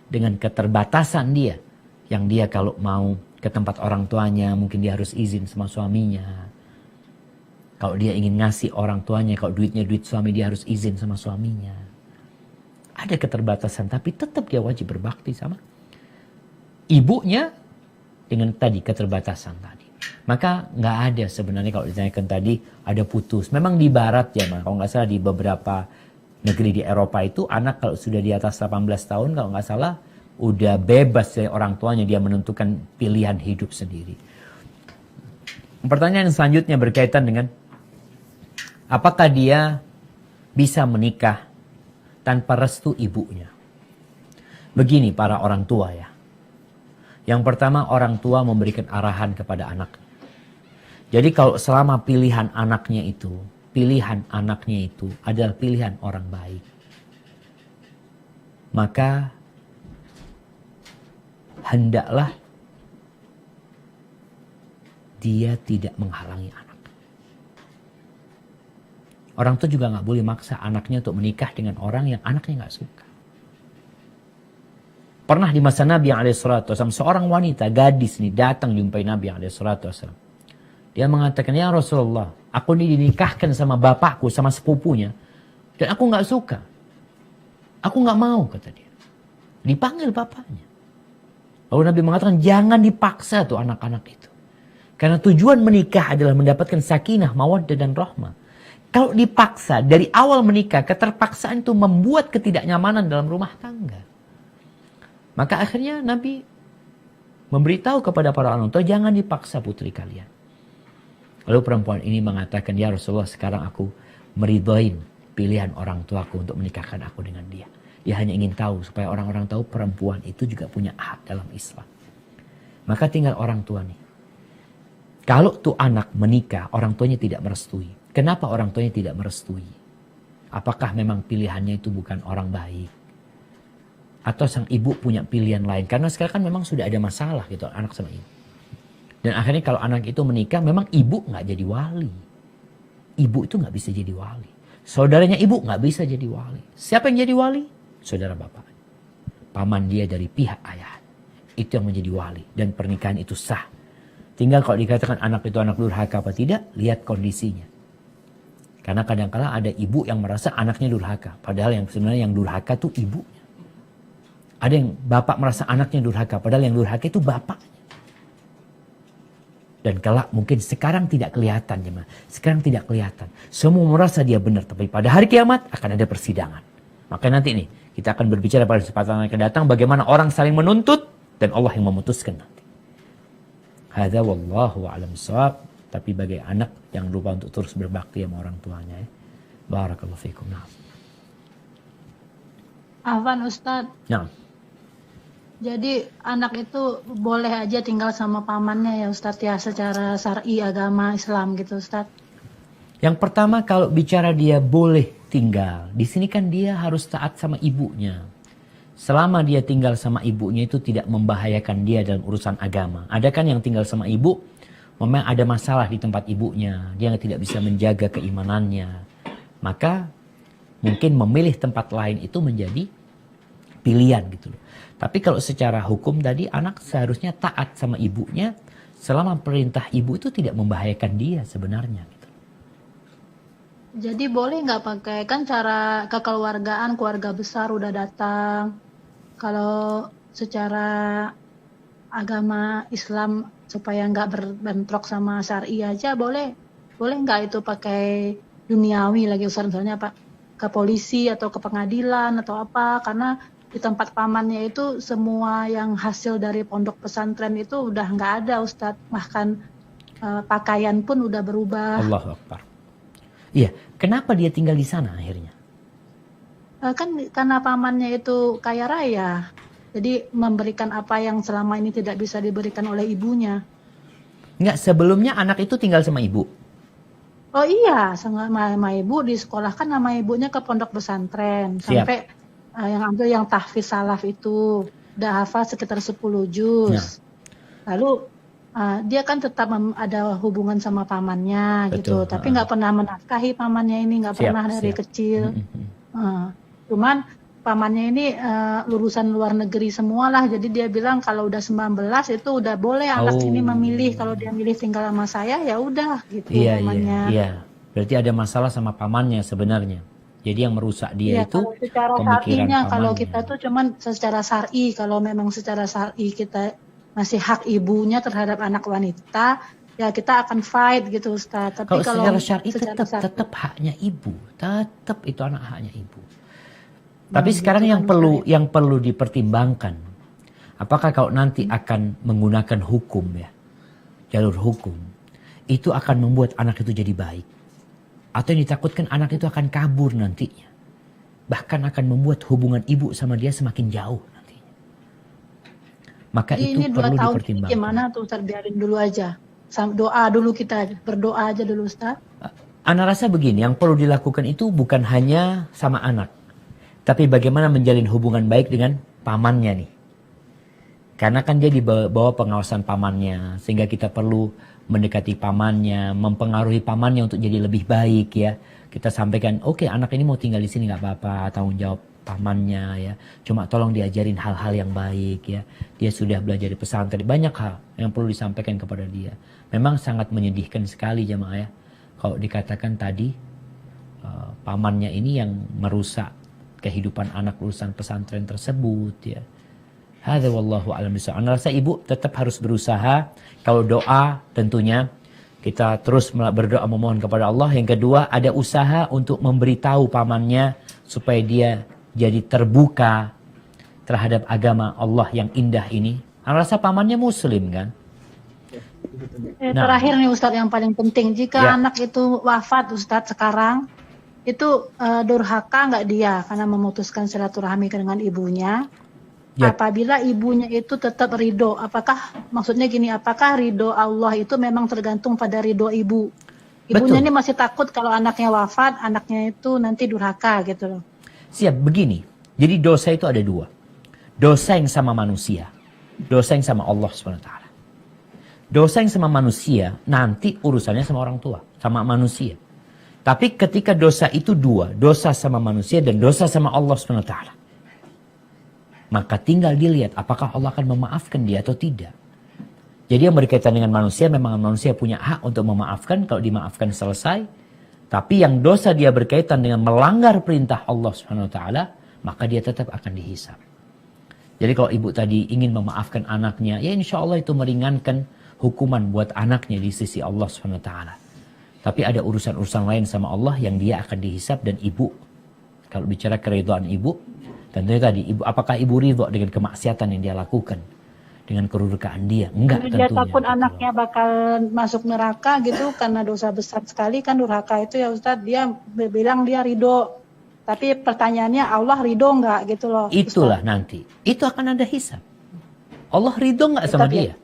Dengan keterbatasan dia. Yang dia kalau mau ke tempat orang tuanya. Mungkin dia harus izin sama suaminya. Kalau dia ingin ngasih orang tuanya. Kalau duitnya duit suami, dia harus izin sama suaminya. Ada keterbatasan. Tapi tetap dia wajib berbakti sama ibunya. Dengan tadi keterbatasan tadi. Maka nggak ada sebenarnya kalau ditanyakan tadi ada putus. Memang di barat ya, kalau nggak salah di beberapa negeri di Eropa itu anak kalau sudah di atas 18 tahun kalau nggak salah udah bebas dari orang tuanya, dia menentukan pilihan hidup sendiri. Pertanyaan selanjutnya berkaitan dengan apakah dia bisa menikah tanpa restu ibunya? Begini para orang tua ya. Yang pertama orang tua memberikan arahan kepada anak. Jadi kalau selama pilihan anaknya itu adalah pilihan orang baik. Maka hendaklah dia tidak menghalangi anak. Orang tua juga nggak boleh maksa anaknya untuk menikah dengan orang yang anaknya nggak suka. Pernah di masa Nabi SAW, seorang wanita, gadis nih, datang jumpai Nabi SAW. Dia mengatakan, ya Rasulullah, aku ini dinikahkan sama bapakku, sama sepupunya. Dan aku gak suka. Aku gak mau, kata dia. Dipanggil bapaknya. Lalu Nabi mengatakan, jangan dipaksa tuh anak-anak itu. Karena tujuan menikah adalah mendapatkan sakinah, mawaddah, dan rahmah. Kalau dipaksa, dari awal menikah, keterpaksaan itu membuat ketidaknyamanan dalam rumah tangga. Maka akhirnya Nabi memberitahu kepada para orang tua, jangan dipaksa putri kalian. Lalu perempuan ini mengatakan, ya Rasulullah sekarang aku meridhoin pilihan orang tuaku untuk menikahkan aku dengan dia. Dia hanya ingin tahu, supaya orang-orang tahu perempuan itu juga punya hak dalam Islam. Maka tinggal orang tua nih. Kalau tuh anak menikah, orang tuanya tidak merestui. Kenapa orang tuanya tidak merestui? Apakah memang pilihannya itu bukan orang baik? Atau sang ibu punya pilihan lain. Karena sekarang kan memang sudah ada masalah gitu anak sama ibu. Dan akhirnya kalau anak itu menikah memang ibu gak jadi wali. Ibu itu gak bisa jadi wali. Saudaranya ibu gak bisa jadi wali. Siapa yang jadi wali? Saudara bapak. Paman dia dari pihak ayah. Itu yang menjadi wali. Dan pernikahan itu sah. Tinggal kalau dikatakan anak itu anak durhaka apa tidak, lihat kondisinya. Karena kadang-kala ada ibu yang merasa anaknya durhaka. Padahal yang sebenarnya yang durhaka itu ibunya. Ada yang bapak merasa anaknya durhaka, padahal yang durhaka itu bapaknya. Dan kelak mungkin sekarang tidak kelihatan, jemaah. Sekarang tidak kelihatan. Semua merasa dia benar, tapi pada hari kiamat akan ada persidangan. Maka nanti nih, kita akan berbicara pada kesempatan yang akan datang bagaimana orang saling menuntut dan Allah yang memutuskan nanti. Hadza wallahu a'lam shawab. Tapi bagi anak jangan lupa untuk terus berbakti sama orang tuanya. Ya. Barakallahu fiikum. Afwan Ustadz. Nah. Jadi anak itu boleh aja tinggal sama pamannya ya Ustadz ya secara syar'i agama Islam gitu Ustadz. Yang pertama, kalau bicara dia boleh tinggal, di sini kan dia harus taat sama ibunya. Selama dia tinggal sama ibunya itu tidak membahayakan dia dalam urusan agama. Ada kan yang tinggal sama ibu, memang ada masalah di tempat ibunya, dia tidak bisa menjaga keimanannya. Maka mungkin memilih tempat lain itu menjadi pilihan gitu loh. Tapi kalau secara hukum tadi, anak seharusnya taat sama ibunya selama perintah ibu itu tidak membahayakan dia sebenarnya gitu. Jadi boleh nggak pakai, kan cara kekeluargaan, keluarga besar udah datang. Kalau secara agama Islam supaya nggak berbentrok sama syar'i aja, boleh nggak itu pakai duniawi lagi Ustaz, misalnya Pak ke polisi atau ke pengadilan atau apa, karena di tempat pamannya itu semua yang hasil dari pondok pesantren itu udah nggak ada Ustadz, bahkan pakaian pun udah berubah. Allahu Akbar. Iya, kenapa dia tinggal di sana akhirnya? Kan karena pamannya itu kaya raya, jadi memberikan apa yang selama ini tidak bisa diberikan oleh ibunya. Enggak, sebelumnya anak itu tinggal sama ibu. Oh iya, sama ibu disekolahkan sama ibunya ke pondok pesantren. Siap. Sampai yang ambil yang tahfiz salaf itu udah hafal sekitar 10 juz. Nah. Lalu dia kan tetap ada hubungan sama pamannya. Betul. Gitu, tapi nggak pernah menafkahi pamannya ini, nggak pernah dari kecil. Cuman pamannya ini lulusan luar negeri semualah, jadi dia bilang kalau udah 19 itu udah boleh anak ini memilih, kalau dia milih tinggal sama saya ya udah gitu. Pamannya. Iya. Berarti ada masalah sama pamannya sebenarnya. Jadi yang merusak dia itu kalau secara pemikiran syar'inya, pamannya. kalau kita tuh cuman secara syar'i, kalau memang secara syar'i kita masih hak ibunya terhadap anak wanita, ya kita akan fight gitu Ustaz. Tapi kalau secara syar'i tetap haknya ibu, tetap itu anak haknya ibu. Tapi sekarang yang perlu dipertimbangkan, apakah kalau nanti akan menggunakan hukum ya, jalur hukum, itu akan membuat anak itu jadi baik, atau yang ditakutkan anak itu akan kabur nantinya, bahkan akan membuat hubungan ibu sama dia semakin jauh nantinya. Maka itu ini perlu 2 tahun dipertimbangkan. Gimana tuh Ustaz, biarin dulu aja, doa dulu, kita berdoa aja dulu Ustaz. Ana rasa begini, yang perlu dilakukan itu bukan hanya sama anak, tapi bagaimana menjalin hubungan baik dengan pamannya nih. Karena kan dia di bawah pengawasan pamannya, sehingga kita perlu mendekati pamannya, mempengaruhi pamannya untuk jadi lebih baik ya. Kita sampaikan, oke, anak ini mau tinggal di sini nggak apa-apa, tanggung jawab pamannya ya. Cuma tolong diajarin hal-hal yang baik ya. Dia sudah belajar di pesantren, banyak hal yang perlu disampaikan kepada dia. Memang sangat menyedihkan sekali jemaah ya, kalau dikatakan tadi pamannya ini yang merusak kehidupan anak lulusan pesantren tersebut ya. Hadza wallahu a'lam bishawab. Ana rasa ibu tetap harus berusaha. Kalau doa tentunya kita terus berdoa memohon kepada Allah. Yang kedua, ada usaha untuk memberitahu pamannya supaya dia jadi terbuka terhadap agama Allah yang indah ini. Ana rasa pamannya muslim kan? Terakhir nih Ustadz, yang paling penting, jika anak itu wafat Ustadz sekarang, itu durhaka nggak dia karena memutuskan silaturahmi dengan ibunya? Ya. Apabila ibunya itu tetap ridho, apakah maksudnya gini, apakah ridho Allah itu memang tergantung pada ridho ibu? Ibunya ini masih takut kalau anaknya wafat, anaknya itu nanti durhaka gitu loh. Siap, begini. Jadi dosa itu ada 2. Dosa yang sama manusia, dosa yang sama Allah SWT. Dosa yang sama manusia nanti urusannya sama orang tua, sama manusia. Tapi ketika dosa itu 2, dosa sama manusia dan dosa sama Allah SWT, maka tinggal dilihat apakah Allah akan memaafkan dia atau tidak. Jadi yang berkaitan dengan manusia, memang manusia punya hak untuk memaafkan, kalau dimaafkan selesai. Tapi yang dosa dia berkaitan dengan melanggar perintah Allah SWT, maka dia tetap akan dihisab. Jadi kalau ibu tadi ingin memaafkan anaknya, ya insya Allah itu meringankan hukuman buat anaknya di sisi Allah SWT. Tapi ada urusan-urusan lain sama Allah yang dia akan dihisab, dan ibu, kalau bicara keridhaan ibu, tentunya tadi, ibu, apakah ibu ridho dengan kemaksiatan yang dia lakukan? Dengan kedurhakaan dia? Enggak tentunya. Dia takut anaknya bakal masuk neraka gitu, karena dosa besar sekali kan durhaka itu ya Ustadz. Dia bilang dia ridho. Tapi pertanyaannya, Allah ridho enggak gitu loh. Itulah Ustadz. Nanti. Itu akan ada hisab. Allah ridho enggak sama dia?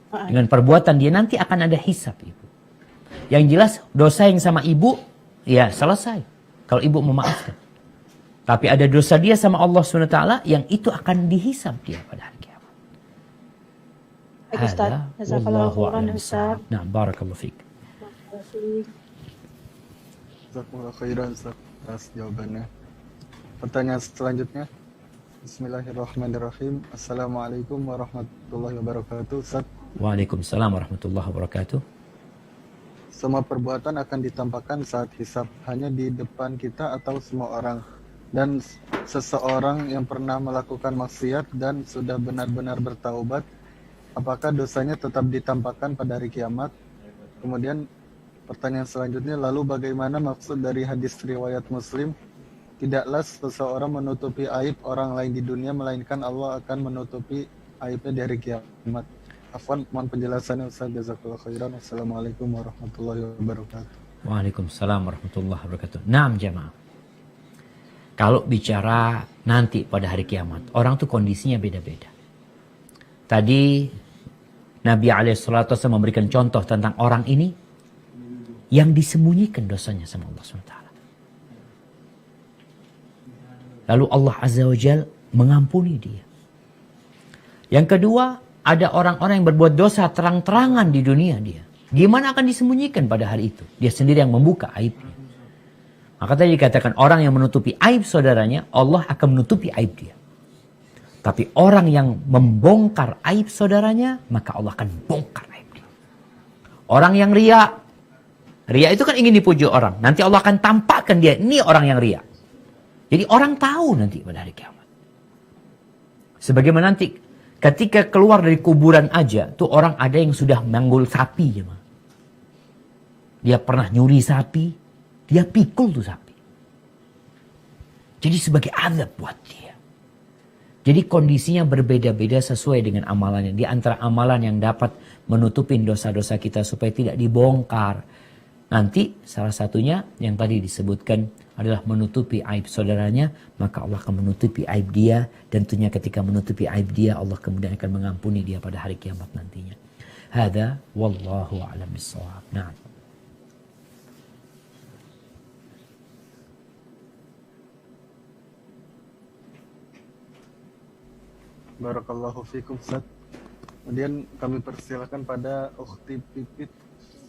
Dengan perbuatan dia nanti akan ada hisab ibu. Yang jelas dosa yang sama ibu, ya selesai. Kalau ibu memaafkan. Tapi ada dosa dia sama Allah SWT yang itu akan dihisab dia pada hari kiamat. Baik, Ustaz. Hada, Jazakallahu wallahu khairan, a'lam Ustaz. bishawab. Nah, barakallahu fiik. Jazakumullah khairan Ustaz atas jawabannya. Pertanyaan selanjutnya. Bismillahirrahmanirrahim. Assalamualaikum warahmatullahi wabarakatuh. Ustaz, Waalaikumsalam warahmatullahi wabarakatuh. semua perbuatan akan ditampakkan saat hisab hanya di depan kita atau semua orang. Dan seseorang yang pernah melakukan maksiat dan sudah benar-benar bertaubat, apakah dosanya tetap ditampakkan pada hari kiamat? Kemudian pertanyaan selanjutnya, lalu bagaimana maksud dari hadis riwayat Muslim? Tidaklah seseorang menutupi aib orang lain di dunia, melainkan Allah akan menutupi aibnya di hari kiamat. Afwan, mohon penjelasannya Ustaz. Jazakallahu khairan. Wassalamualaikum warahmatullahi wabarakatuh. Waalaikumsalam warahmatullahi wabarakatuh. Naam jamaah. Kalau bicara nanti pada hari kiamat, orang tuh kondisinya beda-beda. Tadi Nabi SAW memberikan contoh tentang orang ini yang disembunyikan dosanya sama Allah SWT. Lalu Allah Azza wa Jal mengampuni dia. Yang kedua, ada orang-orang yang berbuat dosa terang-terangan di dunia dia. Gimana akan disembunyikan pada hari itu? Dia sendiri yang membuka aibnya. Maka tadi dikatakan orang yang menutupi aib saudaranya, Allah akan menutupi aib dia. Tapi orang yang membongkar aib saudaranya, maka Allah akan bongkar aib dia. Orang yang ria itu kan ingin dipuji orang. Nanti Allah akan tampakkan dia, ini orang yang ria. Jadi orang tahu nanti pada hari kiamat. Sebagaimana nanti ketika keluar dari kuburan aja, tuh orang ada yang sudah manggul sapi. Dia pernah nyuri sapi, dia pikul tuh sapi. Jadi sebagai azab buat dia. Jadi kondisinya berbeda-beda sesuai dengan amalannya. Di antara amalan yang dapat menutupin dosa-dosa kita supaya tidak dibongkar. Nanti salah satunya yang tadi disebutkan adalah menutupi aib saudaranya. Maka Allah akan menutupi aib dia. Dan tentunya ketika menutupi aib dia, Allah kemudian akan mengampuni dia pada hari kiamat nantinya. Hada wallahu a'lam bishawab. Nah. Barakallahu fikum Ustaz. Kemudian kami persilakan pada Ukhti Pipit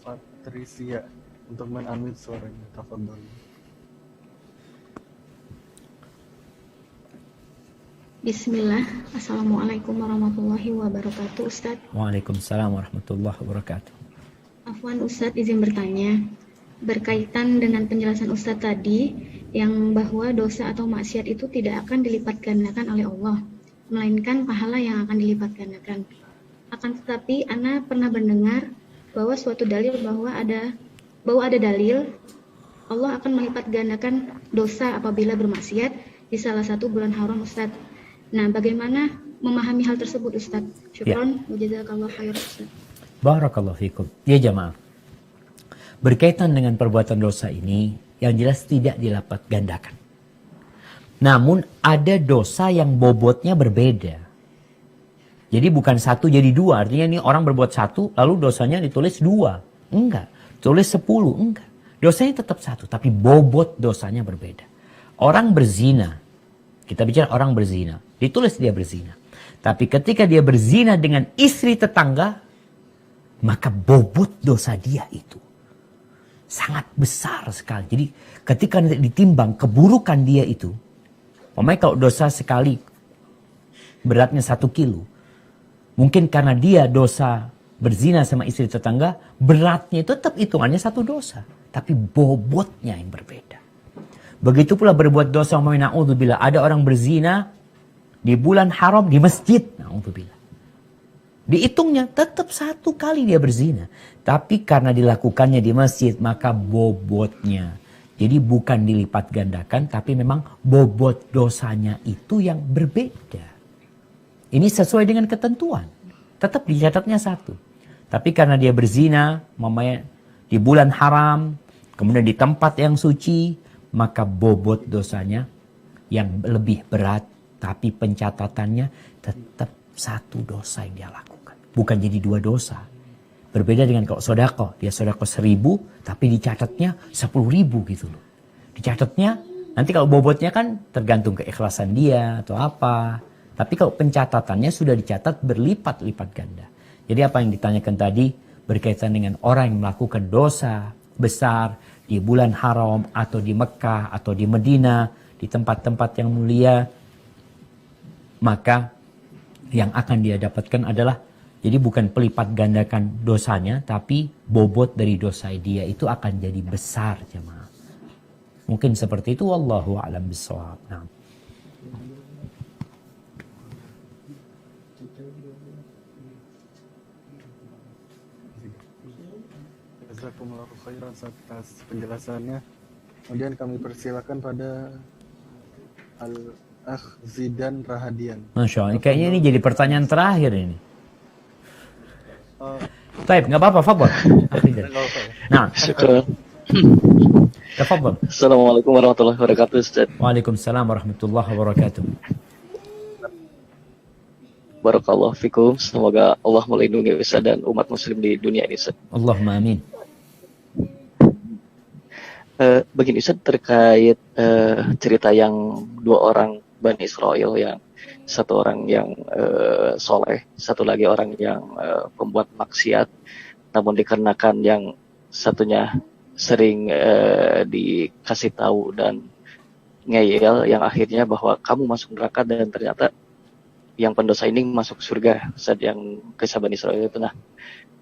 Patricia untuk men-unmute suaranya. Tafadhol. Bismillah. Assalamualaikum warahmatullahi wabarakatuh, Ustaz. Waalaikumsalam warahmatullahi wabarakatuh. Afwan Ustaz, izin bertanya. Berkaitan dengan penjelasan Ustaz tadi, yang bahwa dosa atau maksiat itu tidak akan dilipat gandakan oleh Allah, melainkan pahala yang akan dilipat gandakan. Akan tetapi, Ana pernah mendengar bahwa suatu dalil bahwa ada dalil Allah akan melipat gandakan dosa apabila bermaksiat di salah satu bulan haram, Ustaz. Nah, bagaimana memahami hal tersebut, Ustaz? Syukron, wa jazakallahu khairan, Ustaz. Barakallahu fikum. Ya jamaah. Berkaitan dengan perbuatan dosa ini, yang jelas tidak dilipat gandakan. Namun ada dosa yang bobotnya berbeda. Jadi bukan satu jadi dua. Artinya ini orang berbuat satu lalu dosanya ditulis dua. Enggak. Tulis 10. Enggak. Dosanya tetap satu. Tapi bobot dosanya berbeda. Orang berzina. Kita bicara orang berzina. Ditulis dia berzina. Tapi ketika dia berzina dengan istri tetangga, maka bobot dosa dia itu sangat besar sekali. Jadi ketika nanti ditimbang keburukan dia itu, kalau dosa sekali beratnya 1 kilo. Mungkin karena dia dosa berzina sama istri tetangga, beratnya itu tetap hitungannya 1 dosa. Tapi bobotnya yang berbeda. Begitu pula berbuat dosa, na'udzubillah. Ada orang berzina di bulan haram di masjid. Na'udzubillah. Dihitungnya tetap 1 kali dia berzina. Tapi karena dilakukannya di masjid, maka bobotnya. Jadi bukan dilipat gandakan, tapi memang bobot dosanya itu yang berbeda. Ini sesuai dengan ketentuan. Tetap dicatatnya 1. Tapi karena dia berzina, mamanya di bulan haram, kemudian di tempat yang suci, maka bobot dosanya yang lebih berat. Tapi pencatatannya tetap 1 dosa yang dia lakukan. Bukan jadi 2 dosa. Berbeda dengan kalau sodako, dia sodako 1.000 tapi dicatatnya 10.000 gitu loh. Dicatatnya nanti kalau bobotnya kan tergantung keikhlasan dia atau apa. Tapi kalau pencatatannya sudah dicatat berlipat-lipat ganda. Jadi apa yang ditanyakan tadi berkaitan dengan orang yang melakukan dosa besar di bulan haram atau di Mekah atau di Medina, di tempat-tempat yang mulia, maka yang akan dia dapatkan adalah, jadi bukan pelipat gandakan dosanya, tapi bobot dari dosa dia itu akan jadi besar, jemaah. Mungkin seperti itu, wallahu a'lam bishawab. Nah. Jazakumullahu khairan atas penjelasannya. Kemudian kami persilakan pada Al-Akh Zidan Rahadian. Masya Allah, kayaknya ini jadi pertanyaan terakhir ini. Taib, nggak apa-apa, fadhal. Nah, Syukur. tafadhal. Assalamualaikum warahmatullahi wabarakatuh, Ustaz. Waalaikumsalam warahmatullahi wabarakatuh. Barakallahu fikum. Semoga Allah melindungi Ustaz dan umat muslim di dunia ini, Ustaz. Allahumma amin. Begini Ustaz, terkait cerita yang 2 orang Bani Israel, yang satu orang yang soleh, satu lagi orang yang pembuat maksiat, namun dikarenakan yang satunya sering dikasih tahu dan ngeyel, yang akhirnya bahwa kamu masuk neraka, dan ternyata yang pendosa ini masuk surga, Ustaz, yang kisah Bani Israel itu. Nah,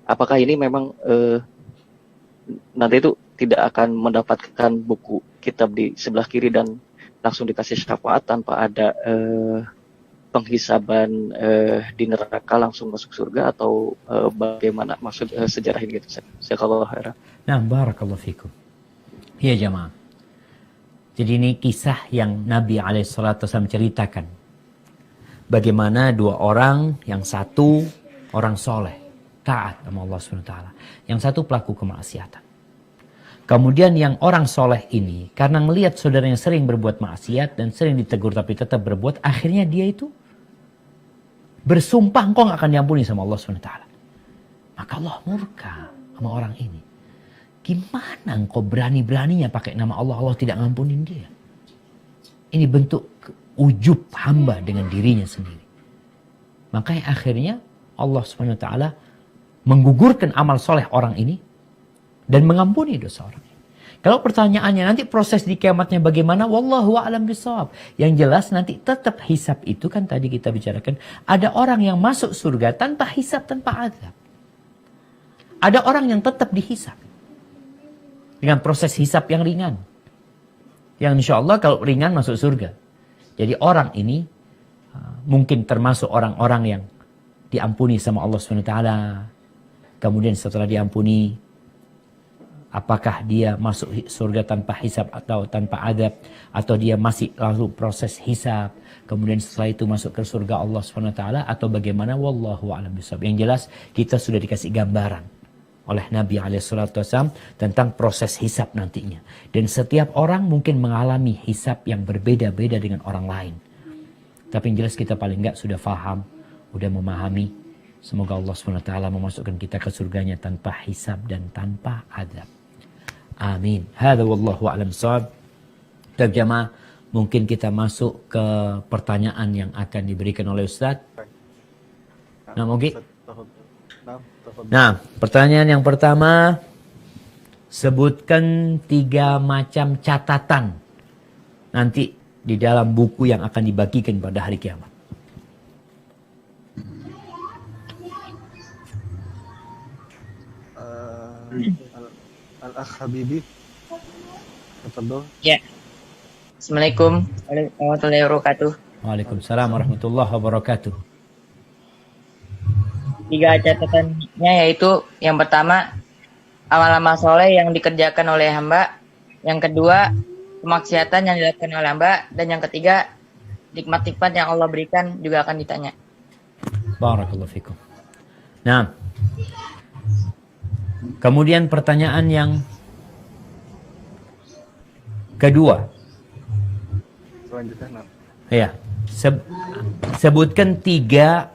apakah ini memang nanti itu tidak akan mendapatkan buku kitab di sebelah kiri dan langsung dikasih syafaat tanpa ada penghisaban di neraka, langsung masuk surga, atau bagaimana maksud sejarah ini gitu? Jazakallahu khairan. Nah, barakallahu fikum. Ya jamaah. Jadi ini kisah yang Nabi SAW ceritakan. Bagaimana 2 orang, yang satu orang soleh, taat sama Allah SWT. Yang satu pelaku kemaksiatan. Kemudian yang orang soleh ini, karena melihat saudaranya sering berbuat maksiat dan sering ditegur tapi tetap berbuat, akhirnya dia itu bersumpah engkau gak akan diampuni sama Allah SWT. Maka Allah murka sama orang ini. Gimana engkau berani-beraninya pakai nama Allah, Allah tidak ngampunin dia. Ini bentuk ujub hamba dengan dirinya sendiri. Makanya akhirnya Allah SWT menggugurkan amal soleh orang ini dan mengampuni dosa orang. Kalau pertanyaannya nanti proses di kiamatnya bagaimana? Wallahu a'lam bishawab. Yang jelas nanti tetap hisab itu kan tadi kita bicarakan. Ada orang yang masuk surga tanpa hisab, tanpa azab. Ada orang yang tetap dihisab. Dengan proses hisab yang ringan. Yang insya Allah kalau ringan masuk surga. Jadi orang ini mungkin termasuk orang-orang yang diampuni sama Allah SWT. Kemudian setelah diampuni, apakah dia masuk surga tanpa hisab atau tanpa adab, atau dia masih lalu proses hisab, kemudian setelah itu masuk ke surga Allah SWT, atau bagaimana? Wallahu a'lam bishawab. Yang jelas kita sudah dikasih gambaran oleh Nabi SAW tentang proses hisab nantinya. Dan setiap orang mungkin mengalami hisab yang berbeda-beda dengan orang lain. Tapi yang jelas kita paling enggak sudah faham, sudah memahami. Semoga Allah SWT memasukkan kita ke surganya tanpa hisab dan tanpa adab. Amin. Hadza wallahu a'lam bishawab. Dan jamaah, mungkin kita masuk ke pertanyaan yang akan diberikan oleh Ustaz. Nah, Mogi. Nah, pertanyaan yang pertama, sebutkan 3 macam catatan nanti di dalam buku yang akan dibagikan pada hari kiamat. Al-Akh Habibi, tafadhol. Ya. Assalamualaikum warahmatullahi wabarakatuh. Waalaikumsalam warahmatullahi wabarakatuh. 3 catatannya yaitu, yang pertama, amal-amal soleh yang dikerjakan oleh hamba. Yang kedua, kemaksiatan yang dilakukan oleh hamba. Dan yang ketiga, nikmat-nikmat yang Allah berikan juga akan ditanya. Barakallahu fikum. Nah, kemudian pertanyaan yang kedua. Selanjutnya, Ya, sebutkan 3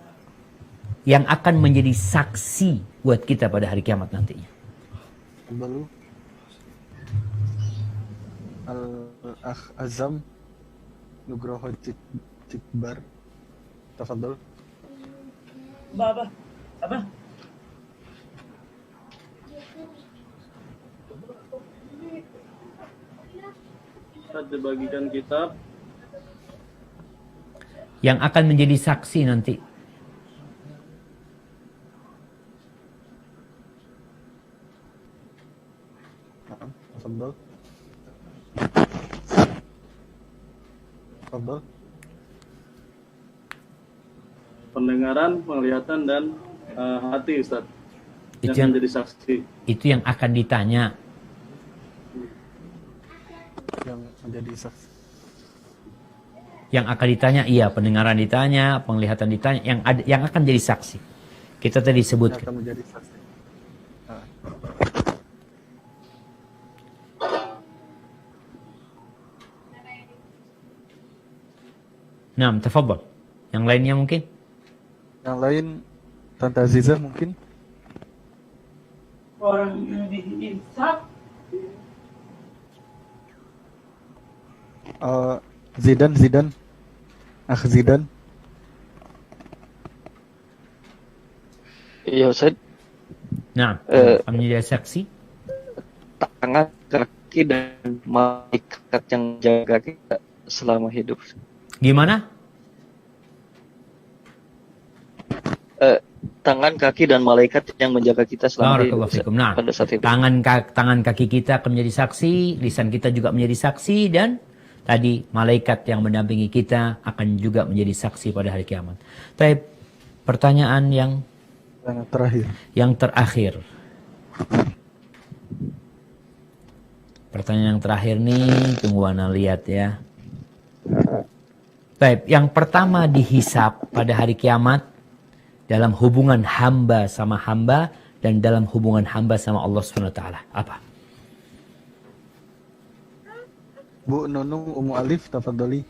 yang akan menjadi saksi buat kita pada hari kiamat nantinya. Tafadhalu. Al-Akh Azam Nugroho Tikbar. Tafadhal. Apa? Ustaz dibagikan kitab Yang akan menjadi saksi nanti. Tafadhal. Tafadhal. pendengaran, penglihatan dan hati, Ustaz. Itu Yang yang, menjadi saksi. itu yang akan ditanya. Yang menjadi saksi. Yang akan ditanya, iya, pendengaran ditanya, penglihatan ditanya, yang akan jadi saksi. Kita tadi Yang sebutkan. akan menjadi saksi. Nah, tafadhal. Yang lainnya mungkin? Yang lain, Tante Aziza mungkin? Orang yang dihisap. Zidan. Akh Zidan. Iya Ustaz, Nah, akan menjadi saksi. tangan, kaki dan malaikat yang jaga kita selama hidup. Gimana? Tangan, kaki dan malaikat yang menjaga kita selama hidup. Barakallahu fikum. Nah, Pada saat itu. tangan kaki kita akan menjadi saksi, lisan kita juga menjadi saksi, dan tadi malaikat yang mendampingi kita akan juga menjadi saksi pada hari kiamat. Tapi pertanyaan yang terakhir. Pertanyaan yang terakhir nih, tunggu ana lihat ya. Baik, yang pertama dihisap pada hari kiamat dalam hubungan hamba sama hamba dan dalam hubungan hamba sama Allah Subhanahu wa taala. Apa? Bu Nunung Umu Alif, tafadhali.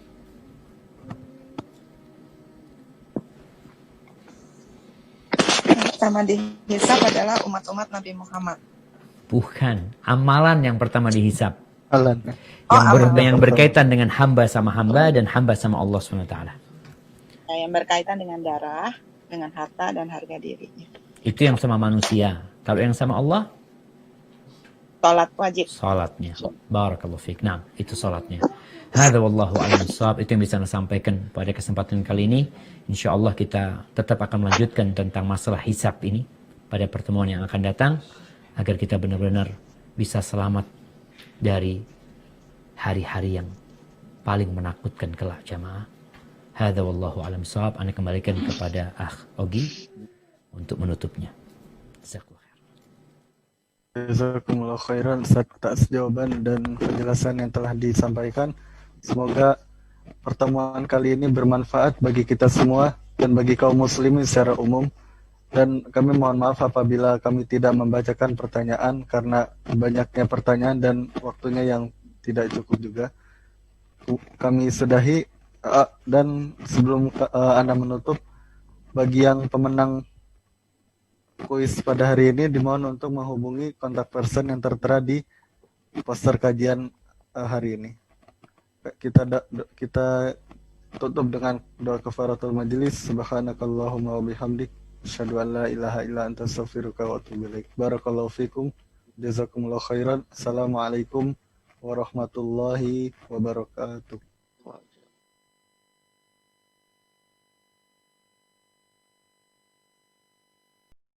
Yang pertama dihisab adalah umat-umat Nabi Muhammad. Bukan, amalan yang pertama dihisap. Alan. Yang berkaitan dengan hamba sama hamba dan hamba sama Allah Subhanahu wa taala. Nah, yang berkaitan dengan darah, dengan harta dan harga dirinya. Itu yang sama manusia. Kalau yang sama Allah, Salat wajib. salatnya. Barakallahu fiik. Nah, itu salatnya. Hadza wallahu a'lam bissawab. Itu yang bisa saya sampaikan pada kesempatan kali ini. Insyaallah kita tetap akan melanjutkan tentang masalah hisab ini pada pertemuan yang akan datang agar kita benar-benar bisa selamat dari hari-hari yang paling menakutkan kelak, jamaah. Hadza wallahu a'lam bissawab. Ana kembalikan kepada Akh Ogi untuk menutupnya. Jazakallahu khair. Jazakumullah khairan atas jawaban dan penjelasan yang telah disampaikan. Semoga pertemuan kali ini bermanfaat bagi kita semua dan bagi kaum muslimin secara umum. Dan kami mohon maaf apabila kami tidak membacakan pertanyaan karena banyaknya pertanyaan dan waktunya yang tidak cukup juga. Kami sudahi dan sebelum Anda menutup, bagi yang pemenang kuis pada hari ini dimohon untuk menghubungi kontak person yang tertera di poster kajian hari ini. Kita tutup dengan doa kafaratul majelis. Subhanakallahumma wa bihamdik asyhadu an la ilaha illa anta astaghfiruka wa atubu ilaik. Barakallahu fikum. Jazakumullah khairan. Assalamualaikum warahmatullahi wabarakatuh.